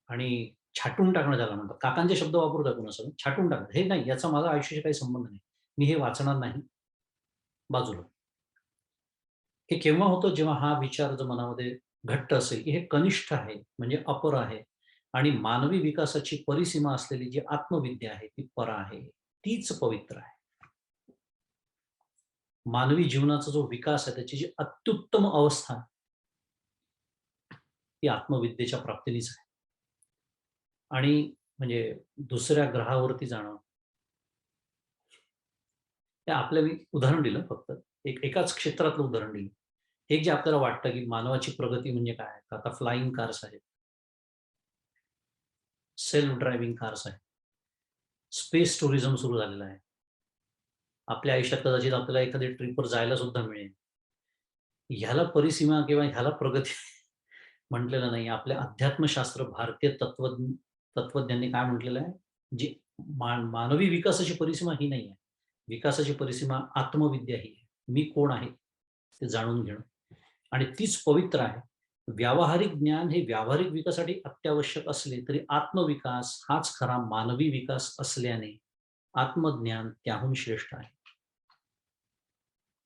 आणि छाटून टाकणं ज्याला म्हणतात. काकांचे शब्द वापरतो आपण असं छाटून टाकणं. हे नाही, याचा माझा आयुष्याशी काही संबंध नाही. मी हे वाचणार नाही, बाजूला. हे केव्हा होतं जेव्हा हा विचार जर मनामध्ये घट्ट असेल, की हे कनिष्ठ आहे, म्हणजे अपर आहे आणि मानवी विकासाची परिसीमा असलेली जी आत्मविद्या आहे, ती पर आहे. तीच पवित्र आहे. मानवी जीवनाचा जो विकास आहे, त्याची जी अत्युत्तम अवस्था ती आत्मविद्येच्या प्राप्तीनेच आहे. आणि म्हणजे दुसऱ्या ग्रहावरती जाणं, हे आपलं मी उदाहरण दिलं फक्त. एकाच क्षेत्रातलं उदाहरण दिलं. हे जे आपल्याला वाटतं, की मानवाची प्रगती म्हणजे काय? तर आता फ्लाइंग कार्स आहेत, सेल्फ ड्रायव्हिंग कार्स आहेत, स्पेस टुरिझम सुरू झालेलं आहे. आपल्या आयुष्यात कदाचित आपल्याला एखाद्या ट्रिपवर जायला सुद्धा मिळेल. ह्याला परिसीमा किंवा ह्याला प्रगती म्हटलेलं नाही. आपल्या अध्यात्मशास्त्र, भारतीय तत्वज्ञांनी काय म्हटलेलं आहे, जी मानवी विकासाची परिसीमा ही नाही आहे. विकासाची परिसीमा आत्मविद्या ही आहे. मी कोण आहे, ते जाणून घेणं आणि तीच पवित्र आहे. व्यावहारिक ज्ञान हे व्यावहारिक विकासासाठी अत्यावश्यक असले तरी आत्मविकास हाच खरा मानवी विकास असल्याने आत्मज्ञान त्याहून श्रेष्ठ आहे.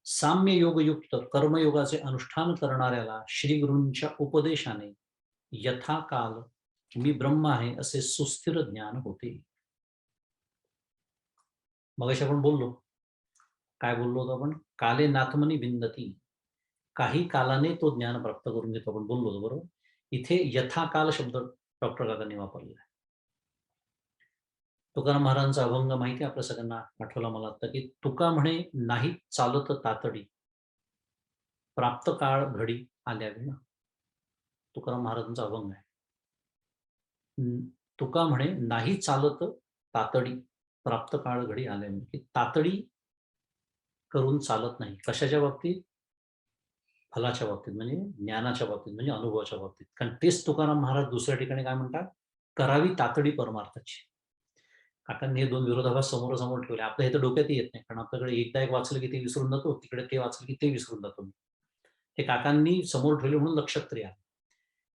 साम्य योगयुक्त कर्मयोगाचे अनुष्ठान करणाऱ्याला श्रीगुरूंच्या उपदेशाने यथाकाल मी ब्रह्म आहे असे सुस्थिर ज्ञान होते. मगाशी आपण बोललो. काय बोललो होतो आपण? काले नाथमनी विंदती. काही कालाने तो ज्ञान प्राप्त करून घेतो आपण बोललो होतो बरोबर? इथे यथाकाल शब्द डॉक्टर काकांनी वापरलेला आहे. तुकाराम महाराजांचा अभंग माहिती आहे आपल्या सगळ्यांना आठवला मला आता, की तुका म्हणे नाही चालत तातडी, प्राप्त काळ घडी आल्या विना. तुकाराम महाराजांचा अभंग आहे. तुका म्हणे नाही चालत तातडी, प्राप्त काळ घडी आल्या विना. की तातडी करून चालत नाही. कशाच्या बाबतीत? फलाच्या बाबतीत म्हणजे ज्ञानाच्या बाबतीत म्हणजे अनुभवाच्या बाबतीत. कारण तेच तुकाराम महाराज दुसऱ्या ठिकाणी काय म्हणतात? करावी तातडी परमार्थाची. काकांनी हे दोन विरोधाभास समोरासमोर ठेवले. आपल्या हे तर डोक्यातही येत नाही. कारण आपल्याकडे एकदा एक वाचलं की ते विसरून जातो. तिकडे ते वाचलं की ते विसरून जातो मी. हे काकांनी समोर ठेवले म्हणून लक्षात तरी आलं.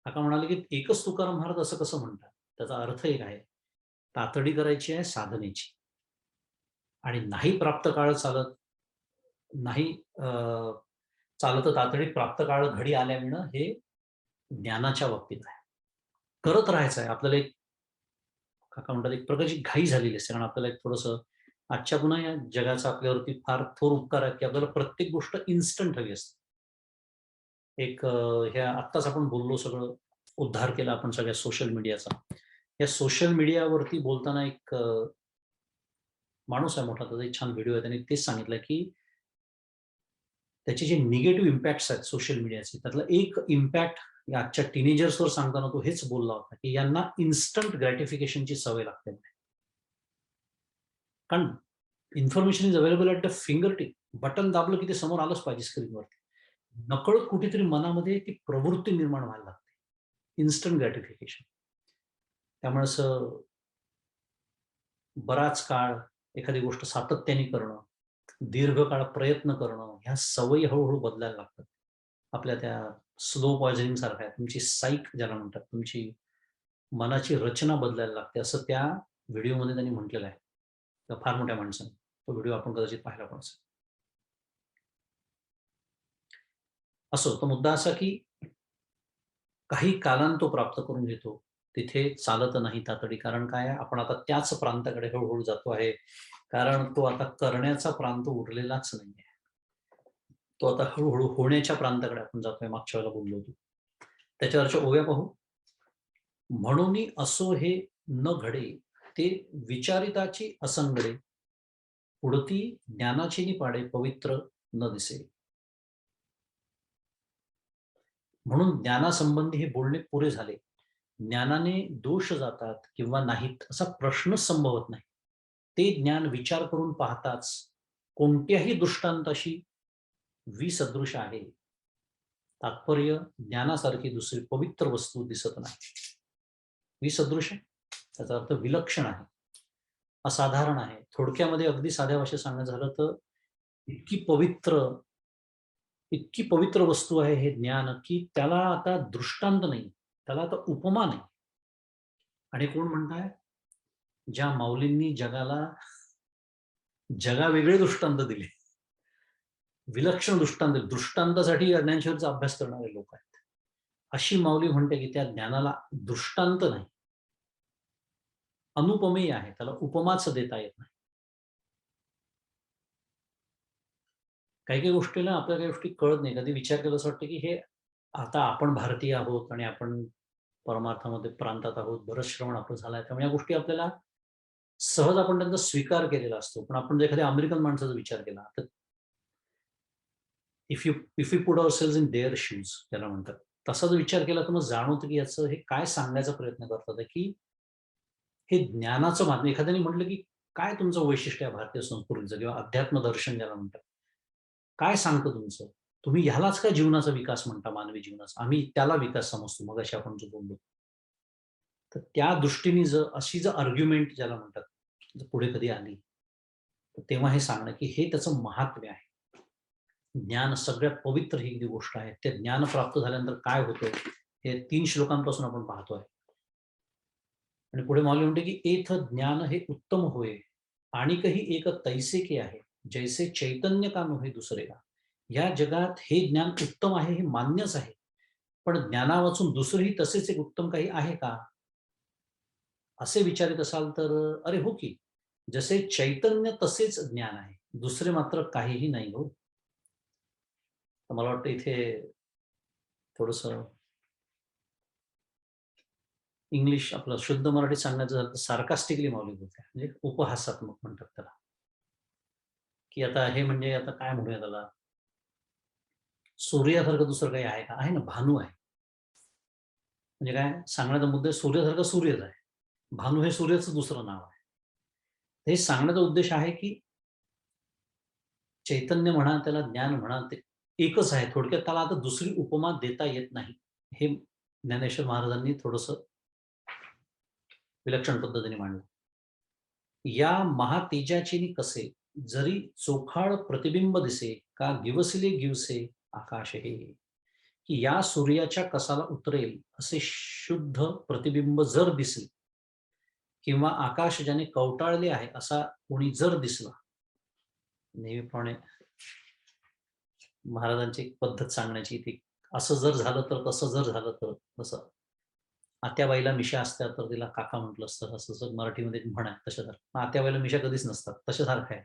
काका म्हणाले, की "एकच तुकाराम महाराज असं कसं म्हणतात?" त्याचा अर्थ एक आहे. तातडी करायची आहे साधनेची आणि नाही प्राप्त काळ चालत, नाही चालत तातडी प्राप्त काळ घडी आल्याविणं हे ज्ञानाच्या बाबतीत आहे. करत राहायचं आहे. आपल्याला एक काका म्हणतात एक प्रकारची घाई झालेली असते. कारण आपल्याला एक थोडंसं आजच्या पुन्हा या जगाचा आपल्यावरती फार थोर उपकार आहे, की आपल्याला प्रत्येक गोष्ट इन्स्टंट हवी असते. एक ह्या आत्ताच आपण बोललो सगळं, उद्धार केला आपण सगळ्या सोशल मीडियाचा. या सोशल मीडियावरती बोलताना एक माणूस आहे मोठा, त्याचा एक छान व्हिडिओ आहे. त्याने तेच सांगितलं, की त्याचे जे निगेटिव्ह इम्पॅक्ट्स आहेत सोशल मीडियाचे, त्यातला एक इम्पॅक्ट आजच्या टीनेजर्सवर सांगताना तो हेच बोलला होता, की यांना इन्स्टंट ग्रॅटिफिकेशनची सवय लागते. कारण information is available at the finger tip. Button दाबलं की ते समोर आलंच पाहिजे स्क्रीनवरती. नकळत कुठेतरी मनामध्ये ती प्रवृत्ती निर्माण व्हायला लागते. Instant gratification. त्यामुळे असं बराच काळ एखादी गोष्ट सातत्याने करणं, दीर्घकाळ प्रयत्न करणं, ह्या सवयी हळू बदलायला लागतात. आपल्या त्या स्लो पॉइझनिंग सारख्या तुमची साइक ज्याला म्हणतात, तुमची मनाची रचना बदलायला लागते, असं त्या व्हिडिओमध्ये त्यांनी म्हटलेलं आहे. त्या फार मोठ्या माणसाने. तो व्हिडिओ आपण कदाचित पाहिला पण असेल. असो, तो मुद्दा असा की काही कालानं तो प्राप्त करून घेतो. तिथे चालत नाही तातडी. कारण काय आहे, आपण आता त्याच प्रांताकडे हळू जातो आहे. कारण तो आता करण्याचा प्रांत उरलेलाच नाहीये. तो आता हळू होण्याच्या प्रांताकडे आपण जातोय. मागच्या वेळेला बोललो होतो. त्याच्यावरच्या ओव्या पाहू. म्हणूनी असो हे न घडे, ते विचारिताची असंगडे, पुढती ज्ञानाची निपाडे पवित्र न दिसे. म्हणून ज्ञानासंबंधी हे बोलणे पुरे झाले. ज्ञानाने दोष जातात किंवा नाहीत असा प्रश्नच संभवत नाही. ते ज्ञान विचार करून पाहताच कोणत्याही दृष्टांताशी विसदृश आहे. तात्पर्य ज्ञानासारखी दुसरी पवित्र वस्तू दिसत नाही. विसदृश आहे, त्याचा अर्थ विलक्षण आहे, असाधारण आहे. थोडक्यामध्ये अगदी साध्या भाषेत सांगायचं झालं तर इतकी पवित्र, इतकी पवित्र वस्तू आहे हे ज्ञान, की त्याला आता दृष्टांत नाही, त्याला आता उपमा नाही. आणि कोण म्हणताय? ज्या माऊलींनी जगाला जगावेगळे दृष्टांत दिले. विलक्षण दृष्टांत दिले. दृष्टांतासाठी ज्ञानेश्वरीचा अभ्यास करणारे लोक आहेत. अशी माऊली म्हणते, की त्या ज्ञानाला दृष्टांत नाही. अनुपमेय आहे. त्याला उपमाच देता येत नाही. काही-काही गोष्टीला आपल्याला काही गोष्टी कळत नाही. कधी विचार केला असं वाटतं, की हे आता आपण भारतीय आहोत आणि आपण परमार्थामध्ये प्रांतात आहोत. बरंच श्रवण आपलं झालंय. त्यामुळे या गोष्टी आपल्याला सहज आपण त्यांचा स्वीकार केलेला असतो. पण आपण जर एखाद्या अमेरिकन माणसाचा विचार केला, तर if you put ourselves in their shoes त्याला म्हणतात. तसा जर विचार केला तर मग जाणवतं, की याचं हे काय सांगण्याचा प्रयत्न करतात, की हे ज्ञानाचं माध्यम. एखाद्याने म्हटलं, की काय तुमचं वैशिष्ट्य आहे भारतीय संस्कृतीचं किंवा अध्यात्म दर्शन ज्याला म्हणतात. काय सांगतं तुमचं? तुम्ही ह्यालाच का जीवनाचा विकास म्हणता, मानवी जीवनाचा? आम्ही त्याला विकास समजतो. मगाशी आपण जो बोललो. तर त्या दृष्टीने जर अशी जर आर्ग्युमेंट ज्याला म्हणतात, जर पुढे कधी आली, तर तेव्हा हे सांगणं, की हे त्याचं महात्म्य आहे. ज्ञान सगळ्यात पवित्र ही जी गोष्ट आहे. ते ज्ञान प्राप्त झाल्यानंतर काय होतं, हे 3 श्लोकांपासून आपण पाहतोय. आणि पुढे माऊली म्हणते, की "एथ ज्ञान हे उत्तम होय, आणिकही एक तैसे के आहे, जैसे चैतन्य का नोहे दुसरे का." या जगात हे ज्ञान उत्तम आहे हे मान्यच आहे. पण ज्ञाना वाचून दुसरंही तसेच एक उत्तम काही आहे का? असे विचारित असाल तर अरे हो की. जसे चैतन्य तसेच ज्ञान आहे. दुसरे मात्र काहीही नाही हो. तर मला वाटतं इथे थोडंसं इंग्लिश आपलं शुद्ध मराठीत सांगायचं झालं तर सार्कास्टिकली माऊली बोलते. म्हणजे उपहासात्मक म्हणतात त्याला, की आता हे म्हणजे आता काय म्हणूया त्याला, सूर्यासारखं दुसरं काही आहे का? आहे ना, भानू आहे. म्हणजे काय सांगण्याचा मुद्दा सूर्यासारखा सूर्यच आहे. भानू हे सूर्याचं दुसरं नाव आहे. हे सांगण्याचा उद्देश आहे, की चैतन्य म्हणा, त्याला ज्ञान म्हणा, ते एकच आहे. थोडक्यात त्याला आता दुसरी उपमा देता येत नाही. हे ज्ञानेश्वर महाराजांनी थोडंसं विलक्षण पद्धतीने मांडलं. या महातेजाची कसे, जरी चोखाळ प्रतिबिंब दिसे, का गिवसले गिवसे आकाश हे. की या सूर्याच्या कसाला उतरेल असे शुद्ध प्रतिबिंब जर दिसले, किंवा आकाश ज्याने कवटाळले आहे असा कोणी जर दिसला. नेहमीप्रमाणे महाराजांची एक पद्धत सांगण्याची, ती असं जर झालं तर, तसं जर झालं तर, तसं. आत्याबाईला मिशा असत्या तर तिला काका म्हटलं असतं, असं जर मराठीमध्ये एक म्हण आहे तशासारखं. आत्याबाईला मिशा कधीच नसतात, तशासारखं आहे.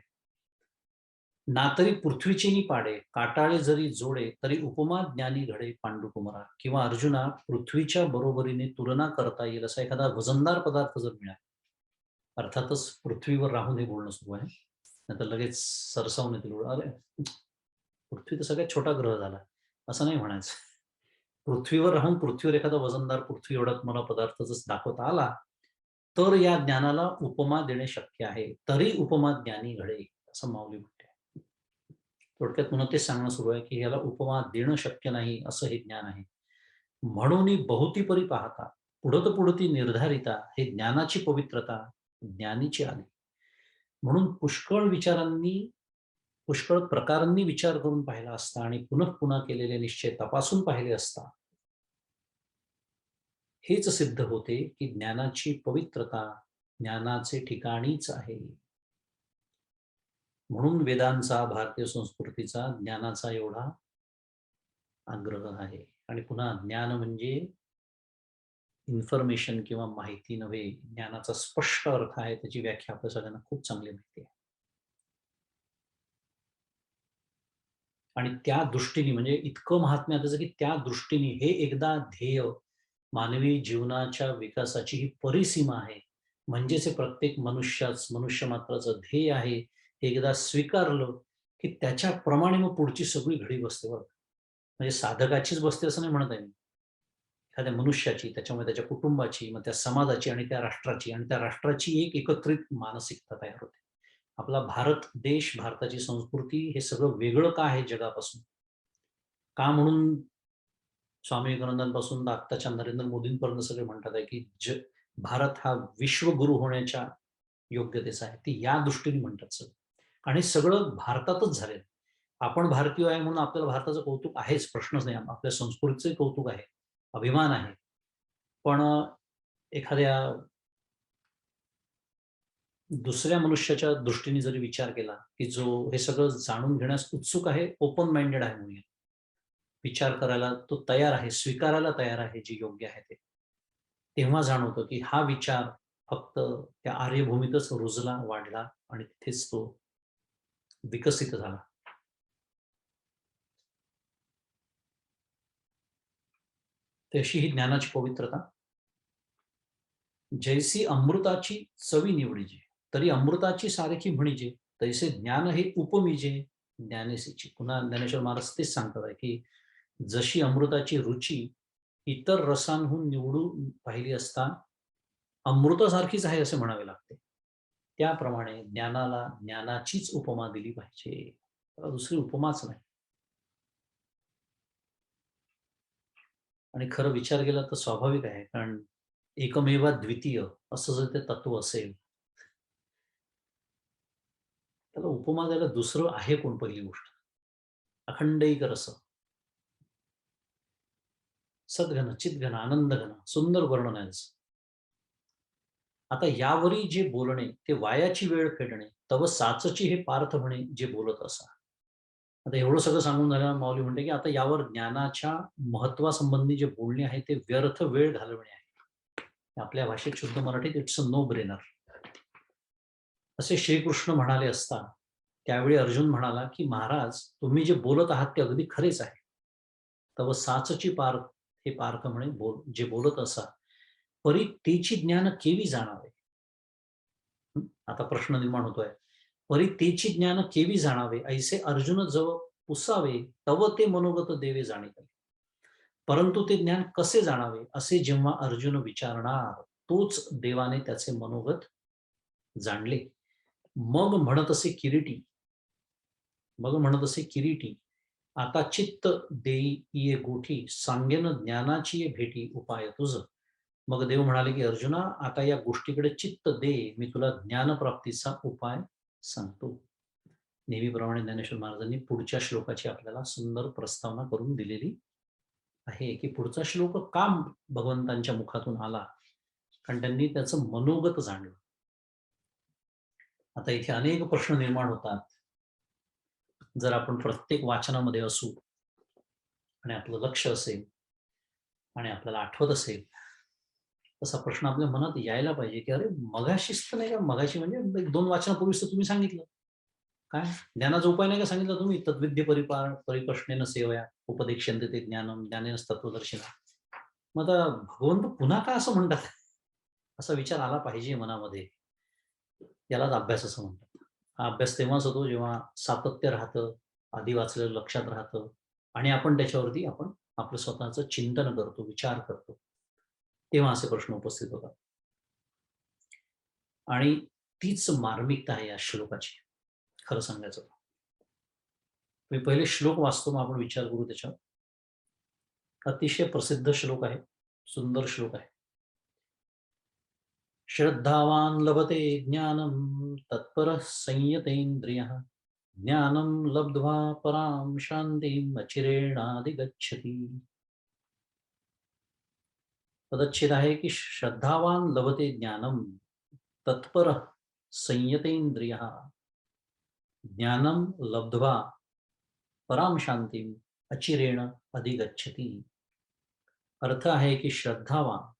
ना तरी पृथ्वीची नी पाडे, काटाळे जरी जोडे, तरी उपमा ज्ञानी घडे पांडुकुमारा. किंवा अर्जुना, पृथ्वीच्या बरोबरीने तुलना करता येईल असा एखादा वजनदार पदार्थ जर मिळाला, अर्थातच पृथ्वीवर राहून हे बोलणं सुरू आहे, नाहीतर लगेच सरसावून येतील, अरे पृथ्वी तर सगळ्यात छोटा ग्रह झाला, असं नाही म्हणायचं. पृथ्वीवर राहून पृथ्वीवर एखादा वजनदार पृथ्वी एवढा मला पदार्थ जर दाखवता आला, तर या ज्ञानाला उपमा देणे शक्य आहे. तरी उपमा ज्ञानी घडे, असं माऊली म्हणते. थोडक्यात पुन्हा तेच सांगणं सुरू आहे, की याला उपमा देणं शक्य नाही, असं हे ज्ञान आहे. म्हणून बहुती परी पाहता, पुढत पुढती निर्धारिता, हे ज्ञानाची पवित्रता ज्ञानीची आली. म्हणून पुष्कळ प्रकारांनी विचार करून पाहिला असता आणि पुनः पुन्हा केलेले निश्चय तपासून पाहिले असता, हेच सिद्ध होते की ज्ञानाची पवित्रता ज्ञानाचे ठिकाणीच आहे. म्हणून वेदांचा, भारतीय संस्कृतीचा ज्ञानाचा एवढा आग्रह आहे. आणि पुन्हा ज्ञान म्हणजे इन्फॉर्मेशन किंवा माहिती नव्हे, ज्ञानाचा स्पष्ट अर्थ आहे, त्याची व्याख्या आपल्या सगळ्यांना खूप चांगली माहिती आहे. आणि त्या दृष्टीने म्हणजे इतकं महात्म्य त्याचं, की त्या दृष्टीने हे एकदा ध्येय, मानवी जीवनाच्या विकासाची ही परिसीमा आहे. म्हणजेच हे प्रत्येक मनुष्य मात्राचं ध्येय आहे. हे एकदा स्वीकारलं, की त्याच्याप्रमाणे मग पुढची सगळी घडी बसते बरं. म्हणजे साधकाचीच बसते असं नाही म्हणत आहे मी. एखाद्या मनुष्याची, त्याच्यामुळे त्याच्या कुटुंबाची, मग त्या समाजाची आणि त्या राष्ट्राची, आणि त्या राष्ट्राची एक एकत्रित मानसिकता तयार होते. आपला भारत देश, भारताची संस्कृती हे सगळं वेगळं का आहे जगापासून? का म्हणून स्वामी विवेकानंदांपासून तर आत्ताच्या नरेंद्र मोदींपर्यंत सगळे म्हणतात आहे, की भारत हा विश्वगुरू होण्याच्या योग्यतेचा आहे. ते या दृष्टीने म्हणतात सगळं. आणि सगळं भारतातच झालेलं. आपण भारतीय आहे म्हणून आपल्याला भारताचं कौतुक आहेच, प्रश्नच नाही. आपल्या संस्कृतीचंही कौतुक आहे, अभिमान आहे. पण एखाद्या दुसऱ्या मनुष्याच्या दृष्टीने जरी विचार केला, की जो हे सगळं जाणून घेण्यास उत्सुक आहे, ओपन माइंडेड आहे म्हणूया. विचार करायला तो तयार आहे, स्वीकारायला तयार आहे जे योग्य आहे ते. तेव्हा जाणवतं, की हा विचार फक्त त्या आर्यभूमीतच रुजला, वाढला आणि तिथेच तो विकसित झाला. तशी ही ज्ञानाची पवित्रता. जैसी अमृताची चवी निवडीजे, तरी अमृताची सारखी म्हणीजे, तैसे ज्ञान हे उपमीजे ज्ञानेसीची. पुन्हा ज्ञानेश्वर महाराज तेच सांगतात आहे, की जशी अमृताची रुची इतर रसांहून निवडून पाहिली असता अमृतासारखीच आहे असे म्हणावे लागते. त्याप्रमाणे ज्ञानाला ज्ञानाचीच उपमा दिली पाहिजे. त्याला दुसरी उपमाच नाही. आणि खरं विचार केला तर स्वाभाविक आहे, कारण एकमेवा द्वितीय असं जर ते तत्व असेल, त्याला उपमा द्यायला दुसरं आहे कोण पहिली गोष्ट? अखंडैक रस, सद्घन, चिद्घन, आनंदघन, सुंदर वर्णन आहे याचं. आता यावरी जे बोलणे ते वायाची वेळ फेडणे, तव साचची हे पार्थ म्हणे जे बोलत असा. आता एवढं सगळं सांगून झाल्यावर माऊली म्हणते, की आता यावर ज्ञानाच्या महत्त्वासंबंधी जे बोलणे आहे ते व्यर्थ वेळ घालवणे आहे. आपल्या भाषेत शुद्ध मराठीत इट्स अ नो ब्रेनर. असे श्रीकृष्ण म्हणाले असता, त्यावेळी अर्जुन म्हणाला, की "महाराज, तुम्ही जे बोलत आहात ते अगदी खरेच आहे. तव साचची पार्थ, हे पार्थ म्हणे जे बोलत असा, परी तेची ज्ञान केवी जाणावे." आता प्रश्न निर्माण होतोय. "परी तेची ज्ञान केवी जाणावे, ऐसे अर्जुन जव पुसावे, तव ते मनोगत देवे जाणीते." परंतु ते ज्ञान कसे जाणावे असे जेव्हा अर्जुन विचारणार, तोच देवाने त्याचे मनोगत जाणले. मग म्हणत असे किरीटी मग म्हणत असे किरीटी, आता चित्त देई ये गोठी, सांगेन ज्ञानाची ये भेटी उपाय तुझ. मग देव म्हणाले, की "अर्जुना, आता या गोष्टीकडे चित्त दे, मी तुला ज्ञानप्राप्तीचा उपाय सांगतो." नेहमीप्रमाणे ज्ञानेश्वर महाराजांनी पुढच्या श्लोकाची आपल्याला सुंदर प्रस्तावना करून दिलेली आहे, की पुढचा श्लोक का भगवंतांच्या मुखातून आला? कारण त्यांनी त्याचं मनोगत जाणलं. आता इथे अनेक प्रश्न निर्माण होतात. जर आपण प्रत्येक वाचनामध्ये असू आणि आपलं लक्ष असेल आणि आपल्याला आठवत असेल, तसा प्रश्न आपल्या मनात यायला पाहिजे, की अरे मगाशीच तर नाही का, मगाशी म्हणजे 1-2 वाचनापूर्वीच तर तुम्ही सांगितलं. काय? ज्ञानाचा उपाय नाही का सांगितला तुम्ही? तद्विद्य परिप्रश्नेन सेवया उपदेक्ष्यन्ते ते ज्ञानम ज्ञानेन तत्त्वदर्शिनः. मग आता भगवंत पुन्हा का असं म्हणतात? असा विचार आला पाहिजे मनामध्ये. यालाच अभ्यास असं म्हणतात. हा अभ्यास तेव्हाच होतो जेव्हा सातत्य राहतं, आधी वाचलेलं लक्षात राहतं आणि आपण त्याच्यावरती आपलं स्वतःचं चिंतन करतो, विचार करतो. तेव्हा असे प्रश्न उपस्थित होतात. आणि तीच मार्मिकता आहे या श्लोकाची, खरं सांगायचं तर. मी पहिले श्लोक वाचतो, मग आपण विचार करू त्याच्यावर. अतिशय प्रसिद्ध श्लोक आहे, सुंदर श्लोक आहे. श्रद्धावान लभते ज्ञानम तत्परः संयतेन्द्रियः ज्ञानं लब्ध्वा परां शान्तिम् अचिरेणाधिगच्छति. पदच्छेद आहे की श्रद्धावान लभते ज्ञानम तत्परः संयतेन्द्रियः ज्ञानं लब्ध्वा परां शांतीम अचिरेण अधिगच्छति. अर्थ आहे की श्रद्धावान,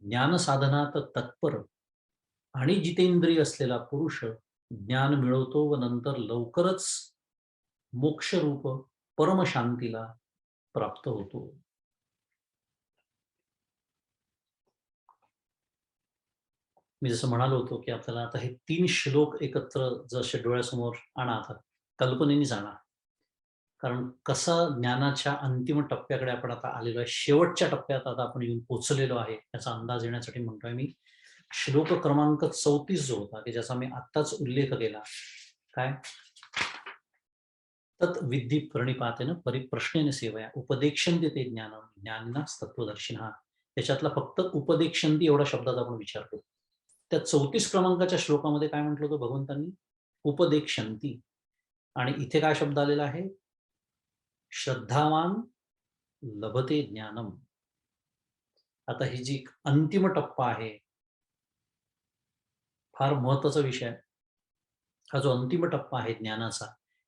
ज्ञान साधनात तत्पर आणि जितेंद्रिय असलेला पुरुष ज्ञान मिळवतो व नंतर लवकरच मोक्षरूप परमशांतीला प्राप्त होतो. मी जसं म्हणालो होतो, की आपल्याला आता हे 3 श्लोक एकत्र जसे डोळ्यासमोर आणा आता, कल्पनेने जाणा. कारण कसं ज्ञानाच्या अंतिम टप्प्याकडे आपण आता आलेलो आहे. शेवटच्या टप्प्यात आता आपण येऊन पोहोचलेलो आहे, याचा अंदाज येण्यासाठी म्हणतोय मी. श्लोक क्रमांक 34 जो होता, की ज्याचा मी आत्ताच उल्लेख केला. काय? तत् विद्धी प्रणिपातेन परिप्रश्नेन सेवया उपदेक्षन्ते ते ज्ञानम ज्ञानिनः तत्त्वदर्शिनः. त्याच्यातला फक्त उपदेक्षन्ति एवढ्या शब्दाचा आपण विचार करू. त्या 34 क्रमांकाच्या श्लोकामध्ये काय म्हटलं होतं भगवंतांनी? उपदेक्षन्ति. आणि इथे काय शब्द आलेला आहे? श्रद्धावान लभते ज्ञानम. आता ही जी अंतिम टप्पा आहे, फार महत्वाचा विषय आहे. हा जो अंतिम टप्पा आहे ज्ञानाचा,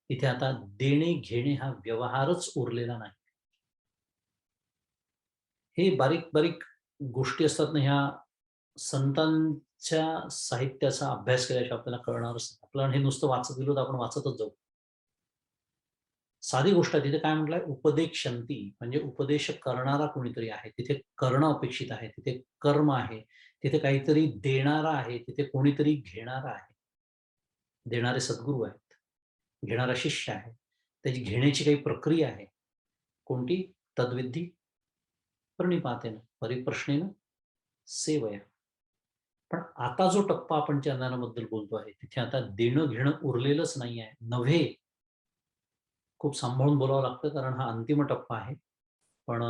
इथे आता देणे-घेणे हा व्यवहारच उरलेला नाही. हे बारीक-बारीक गोष्टी असतात ना, ह्या संतांच्या साहित्याचा अभ्यास केल्याशिवाय आपल्याला कळणारच नाही. आपल्याला हे नुसतं वाचत गेलो तर आपण वाचतच जाऊ. साधी गोष्ट आहे. तिथे काय म्हटलंय? उपदेक्षन्ति म्हणजे उपदेश करणारा कोणीतरी आहे. तिथे करणं अपेक्षित आहे. तिथे कर्म आहे. तिथे काहीतरी देणारा आहे. तिथे कोणीतरी घेणारा आहे. देणारे सद्गुरू आहेत. घेणारा शिष्य आहे. त्याची घेण्याची काही प्रक्रिया आहे. कोणती? तद्विद्धी प्रणिपातेन परिप्रश्नेन सेवया. पण आता जो टप्पा आपण ज्या ज्ञानाबद्दल बोलतो आहे, तिथे आता देणं-घेणं उरलेलंच नाही आहे. नव्हे, खूप सांभाळून बोलावं लागतं कारण हा अंतिम टप्पा आहे. पण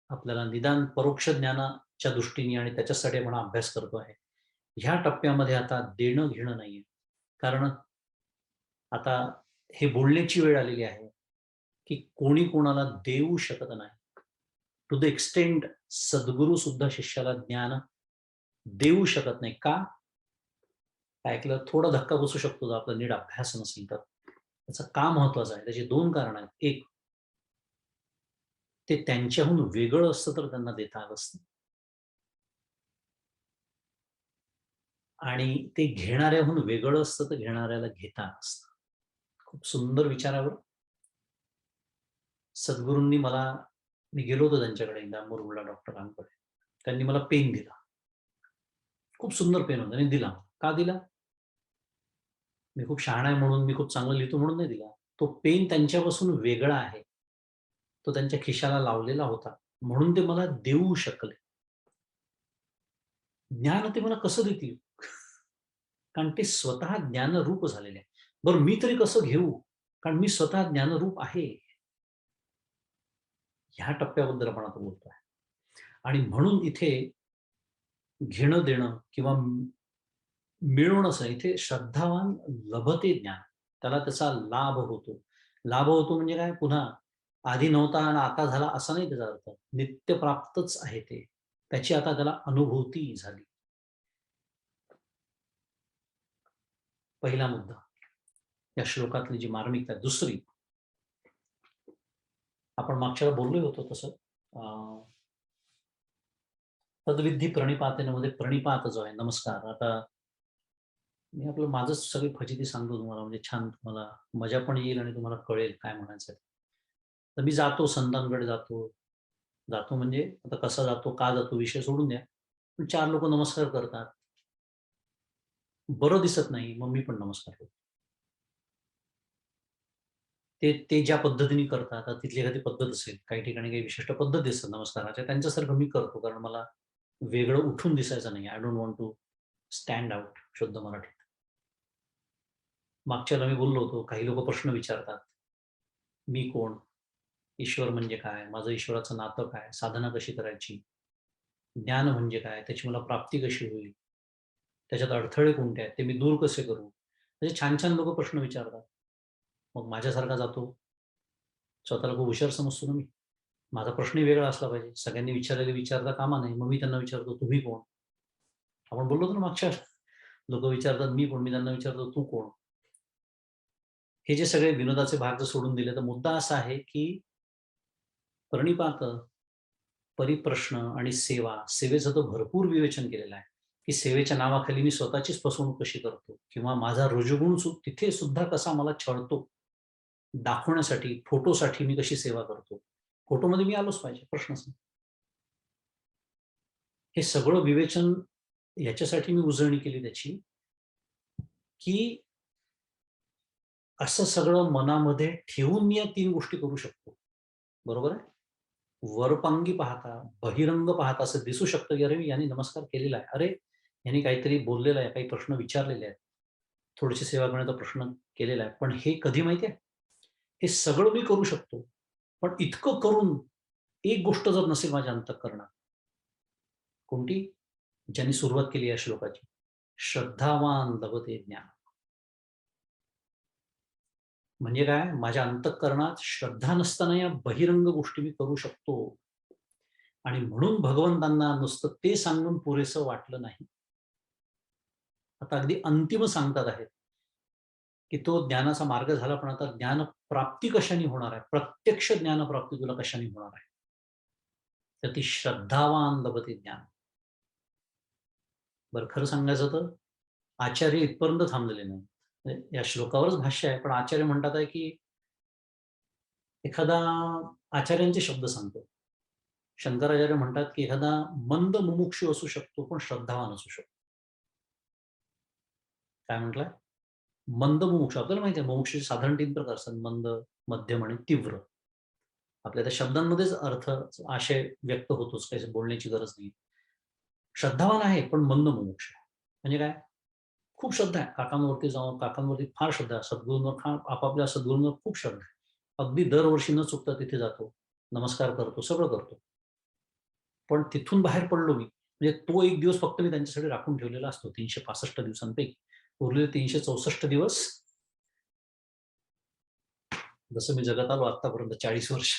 आपल्याला निदान परोक्ष ज्ञानाच्या दृष्टीने आणि त्याच्यासाठी आपण अभ्यास करतो आहे. ह्या टप्प्यामध्ये आता देणं-घेणं नाहीये. कारण आता हे बोलण्याची वेळ आलेली आहे, की कोणी कोणाला देऊ शकत नाही. टू द एक्सटेंड सद्गुरू सुद्धा शिष्याला ज्ञान देऊ शकत नाही. का? ऐकलं थोडा धक्का बसू शकतो जर आपला नीट अभ्यास नसेल तर. त्याचं का महत्वाचं आहे? त्याची 2 कारणं आहेत. एक, ते त्यांच्याहून वेगळं असतं तर त्यांना देता आलं असतं. आणि ते घेणाऱ्याहून वेगळं असतं तर घेणाऱ्याला घेता आलं असतं. खूप सुंदर विचार आहे बरं. सद्गुरूंनी मला मी गेलो होतो त्यांच्याकडे एकदा मुरुडला डॉक्टरांकडे. त्यांनी मला पेन दिला. खूप सुंदर पेन होता आणि दिला. का दिला? मी खूप शहाणा आहे म्हणून, मी खूप चांगलं लिहितो म्हणून नाही दिला. तो पेन त्यांच्यापासून वेगळा आहे. तो त्यांच्या खिशाला लावलेला होता. म्हणून ते मला देऊ शकले. ज्ञान ते मला कसं देतील? कारण ते स्वतः ज्ञानरूप झालेले आहे. बरं मी तरी कसं घेऊ? कारण मी स्वतः ज्ञानरूप आहे. ह्या टप्प्याबद्दल आपण आता बोलतोय. आणि म्हणून इथे घेणं देणं किंवा मिळवणं असं, इथे श्रद्धावान लभते ज्ञान. त्याला त्याचा लाभ होतो. लाभ होतो म्हणजे काय? पुन्हा आधी नव्हता आणि आता झाला असा नाही त्याचा अर्थ. नित्यप्राप्तच आहे ते. त्याची आता त्याला अनुभूती झाली. पहिला मुद्दा. या श्लोकातली जी मार्मिकता. दुसरी, आपण मागच्या वेळेला बोललो होतो तसं, तद्विधी प्रणिपातेन मध्ये प्रणिपात जो आहे नमस्कार. आता मी आपलं माझंच सगळी फजिती सांगतो तुम्हाला, म्हणजे छान तुम्हाला मजा पण येईल आणि तुम्हाला कळेल काय म्हणायचं. तर मी जातो संतांकडे जातो. जातो म्हणजे आता कसा जातो, का जातो विषय सोडून द्या. पण 4 लोक नमस्कार करतात. बरं दिसत नाही, मग मी पण नमस्कार करतो. ते ते ज्या पद्धतीने करतात, आता तिथली एखादी पद्धत असेल, काही ठिकाणी काही विशिष्ट पद्धती असतात नमस्काराच्या, त्यांच्यासारखं मी करतो. कारण मला वेगळं उठून दिसायचं नाही. I don't want to stand out, शुद्ध मराठीत. मागच्या वेळेला मी बोललो होतो, काही लोक प्रश्न विचारतात. मी कोण? ईश्वर म्हणजे काय? माझं ईश्वराचं नातं काय? साधना कशी करायची? ज्ञान म्हणजे काय? त्याची मला प्राप्ती कशी होईल? त्याच्यात अडथळे कोणते आहेत? ते मी दूर कसे करू? म्हणजे छान-छान लोकं प्रश्न विचारतात. मग माझ्यासारखा जातो, स्वतःला खूप हुशार समजतो ना मी. माझा प्रश्नही वेगळा असला पाहिजे. सगळ्यांनी विचारलेले विचारता कामा नये. मग मी त्यांना विचारतो, "तुम्ही कोण?" आपण बोललो होतो ना मागच्या लोकं विचारतात, "मी कोण?" मी त्यांना विचारतो, "तू कोण?" हे जे सगळे विनोदाचे भाग जर सोडून दिले, तर मुद्दा असा आहे, की प्रणिपात, परिप्रश्न आणि सेवा. सेवेचं तर भरपूर विवेचन केलेलं आहे, की सेवेच्या नावाखाली मी स्वतःचीच फसवणूक कशी करतो किंवा माझा रजोगुण तिथे सुद्धा कसा मला छळतो, दाखवण्यासाठी, फोटोसाठी मी कशी सेवा करतो. फोटोमध्ये मी आलोच पाहिजे, प्रश्नच नाही. हे सगळं विवेचन याच्यासाठी मी उजळणी केली त्याची, की असं सगळं मनामध्ये ठेवून मी या 3 गोष्टी करू शकतो. बरोबर आहे? वरपांगी पाहता, बहिरंग पाहता असं दिसू शकतं, की अरे याने नमस्कार केलेला आहे. अरे याने काहीतरी बोललेलं आहे, काही प्रश्न विचारलेले आहेत. थोडीशी सेवा करण्याचा प्रश्न केलेला आहे. पण हे कधी माहिती आहे? हे सगळं मी करू शकतो. पण इतकं करून एक गोष्ट जर नसेल माझ्या अंतःकरणात, कोणती? ज्यांनी सुरुवात केली या श्लोकाची. श्रद्धावान लभते ज्ञान. म्हणजे काय? माझ्या अंतःकरणात श्रद्धा नसताना या बहिरंग गोष्टी मी करू शकतो. आणि म्हणून भगवंतांना नुसतं ते सांगून पुरेसं वाटलं नाही. आता अगदी अंतिम सांगतात आहेत, की तो ज्ञानाचा मार्ग झाला, पण आता ज्ञानप्राप्ती कशाने होणार आहे? प्रत्यक्ष ज्ञानप्राप्ती तुला कशाने होणार आहे? तर ती श्रद्धावान लभते ज्ञान. बरं खरं सांगायचं तर आचार्य इथपर्यंत थांबलेले नाही. म्हणजे या श्लोकावरच भाष्य आहे, पण आचार्य म्हणतात आहे, की एखादा आचार्यांचे शब्द सांगतो. शंकराचार्य म्हणतात, की एखादा मंद मुमुक्षू असू शकतो, पण श्रद्धावान असू शकतो. काय म्हटलंय? मंद मुमुक्षू. आपल्याला माहिती आहे मुमुक्षूचे साधारण 3 प्रकार असतात. मंद, मध्यम आणि तीव्र. आपल्या त्या शब्दांमध्येच अर्थ, आशय व्यक्त होतोच. काही बोलण्याची गरज नाही. श्रद्धावान आहे, पण मंद मुमुक्षू. म्हणजे काय? खूप श्रद्धा आहे. काकांवरती जाऊन काकांवरती फार श्रद्धा आहे. सद्गुरूंवर आपापल्या सद्गुरूंवर खूप श्रद्धा आहे. अगदी दरवर्षी न चुकता तिथे जातो. नमस्कार करतो, सगळं करतो. पण तिथून बाहेर पडलो मी. म्हणजे तो एक दिवस फक्त मी त्यांच्यासाठी राखून ठेवलेला असतो 365 दिवसांपैकी. उरलेले 364 दिवस जसं मी जगत आलो आत्तापर्यंत 40 वर्ष,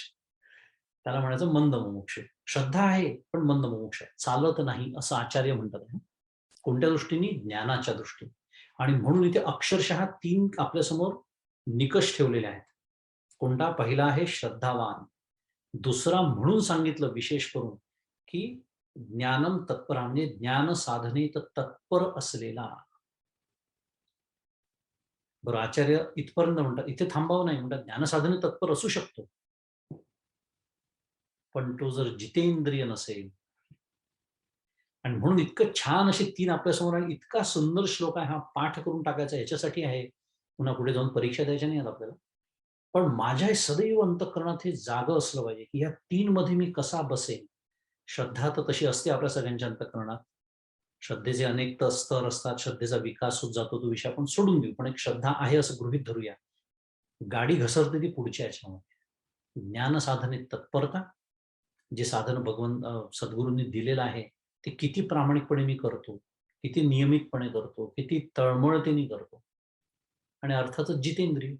त्याला म्हणायचं मंद मुमुक्षू. श्रद्धा आहे, पण मंद मुमुक्षू आहे. चालत नाही असं आचार्य म्हणतात. कोणत्या दृष्टीने? ज्ञानाच्या दृष्टीने. आणि म्हणून इथे अक्षरशः 3 आपल्यासमोर निकष ठेवलेले आहेत. कोणता? पहिला आहे श्रद्धावान. दुसरा म्हणून सांगितलं विशेष करून, की ज्ञानम तत्परा म्हणजे ज्ञान साधनेत तत्पर असलेला. बरं आचार्य इथपर्यंत म्हणतात, इथे थांबावं नाही म्हणतात, ज्ञानसाधने तत्पर असू शकतो. पण तो जर जितेंद्रिय नसेल, आणि म्हणून इतकं छान असे 3 आपल्यासमोर आहे. इतका सुंदर श्लोक आहे हा, पाठ करून टाकायचा ह्याच्यासाठी आहे. पुन्हा पुढे जाऊन परीक्षा द्यायच्या नाहीत आपल्याला. पण माझ्या हे सदैव अंतःकरणात हे जागं असलं पाहिजे, की ह्या 3 मध्ये मी कसा बसेन. श्रद्धा तर तशी असते आपल्या सगळ्यांच्या अंतःकरणात. श्रद्धेचे अनेक स्तर असतात. श्रद्धेचा विकास होत जातो, तो विषय आपण सोडून देऊ. पण एक श्रद्धा आहे असं गृहीत धरूया. गाडी घसरते ती पुढच्या ह्याच्यामध्ये. ज्ञान साधनेत तत्परता, जे साधन सद्गुरूंनी दिलेलं आहे ते किती प्रामाणिकपणे मी करतो, किती नियमितपणे करतो, किती तळमळतेने करतो आणि अर्थातच जितेंद्रिय.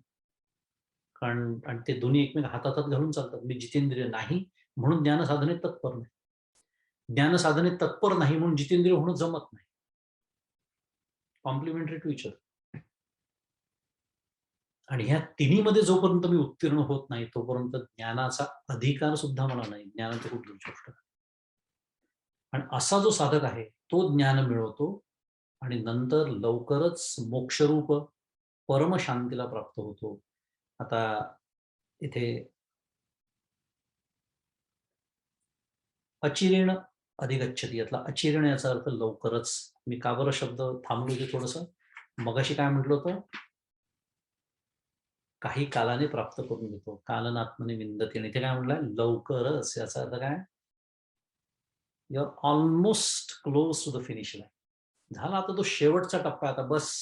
कारण आणि ते दोन्ही एकमेक हाताहातात घालून चालतात. मी जितेंद्रिय नाही म्हणून ज्ञानसाधनेत तत्पर नाही. ज्ञानसाधनेत तत्पर नाही म्हणून जितेंद्रिय होणं जमत नाही. Complementary to each other. आणि ह्या तिन्हीमध्ये जोपर्यंत मी उत्तीर्ण होत नाही, तोपर्यंत ज्ञानाचा अधिकार सुद्धा मला नाही. ज्ञान तर खूप दूरची गोष्ट आहे. आणि असा जो साधक आहे, तो ज्ञान मिळवतो आणि नंतर लवकरच मोक्षरूप परमशांतीला प्राप्त होतो. आता इथे अचिरेण अधिगच्छति यातला अचिरेण याचा अर्थ लवकरच. मी का बरं शब्द थांबलो इथे थोडंसं? मगाशी काय म्हटलं होतं? काही कालाने प्राप्त करून घेतो. कालनात्मने विंदते आणि इथे काय म्हटलंय? लवकरच. याचा अर्थ काय? You are almost close to the finish line. झाला आता तो शेवटचा टप्पा आता बस.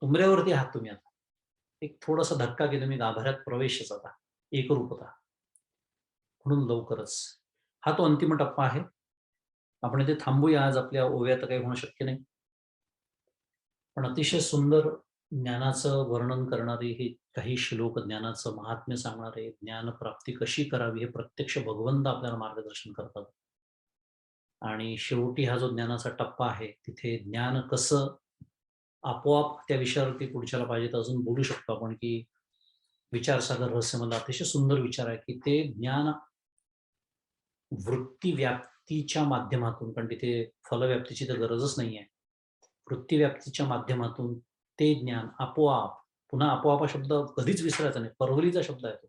उंबऱ्यावरती आहात तुम्ही आता. एक थोडासा धक्का घेतो मी गाभाऱ्यात प्रवेशच आता. एकरूपता. म्हणून लवकरच. हा तो अंतिम टप्पा आहे. आपण इथे थांबूया. आज आपल्या ओव्यात काही होणं शक्य नाही. पण अतिशय सुंदर ज्ञानाचं वर्णन करणारे हे काही श्लोक, ज्ञानाचं महात्म्य सांगणारे, ज्ञानप्राप्ती कशी करावी हे प्रत्यक्ष भगवंत आपल्याला मार्गदर्शन करतात. आणि शेवटी हा जो ज्ञानाचा टप्पा आहे, तिथे ज्ञान कसं आपोआप त्या विषयावरती पुढच्याला पाहिजे तर अजून बोलू शकतो आपण, की विचारसागर रहस्यमधला अतिशय सुंदर विचार आहे, की ते ज्ञान वृत्तीव्याप्तीच्या माध्यमातून, कारण तिथे फलव्याप्तीची तर गरजच नाहीये. वृत्तीव्याप्तीच्या माध्यमातून ते ज्ञान आपोआप, पुन्हा आपोआप हा शब्द कधीच विसरायचा नाही. परवलीचा शब्द आहे तो.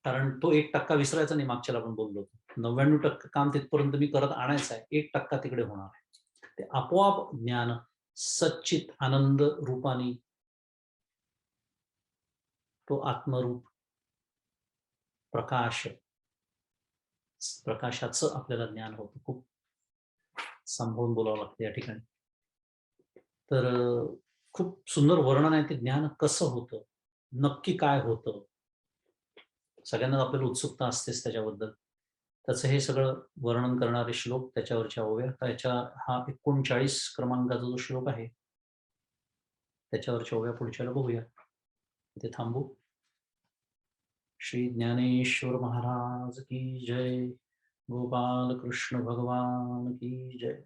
कारण तो 1% विसरायचा नाही, मागच्याला आपण बोललो होतो. 99% काम तिथपर्यंत मी करत आणायचं आहे. 1% तिकडे होणार आहे. ते आपोआप ज्ञान सच्चित आनंद रूपाने तो आत्मरूप प्रकाश, प्रकाशाचं आपल्याला ज्ञान होतं. खूप सांभाळून बोलावं लागतं या ठिकाणी. तर खूप सुंदर वर्णन आहे ते ज्ञान कसं होतं, नक्की काय होतं? सगळ्यांनाच आपल्याला उत्सुकता असतेच त्याच्याबद्दल. त्याचं हे सगळं वर्णन करणारे श्लोक, त्याच्यावरच्या ओव्या. त्याच्या हा 39 क्रमांकाचा जो श्लोक आहे, त्याच्यावरच्या ओव्या पुढच्याला बघूया. इथे थांबू. श्री ज्ञानेश्वर महाराज की जय. गोपाल कृष्ण भगवान की जय.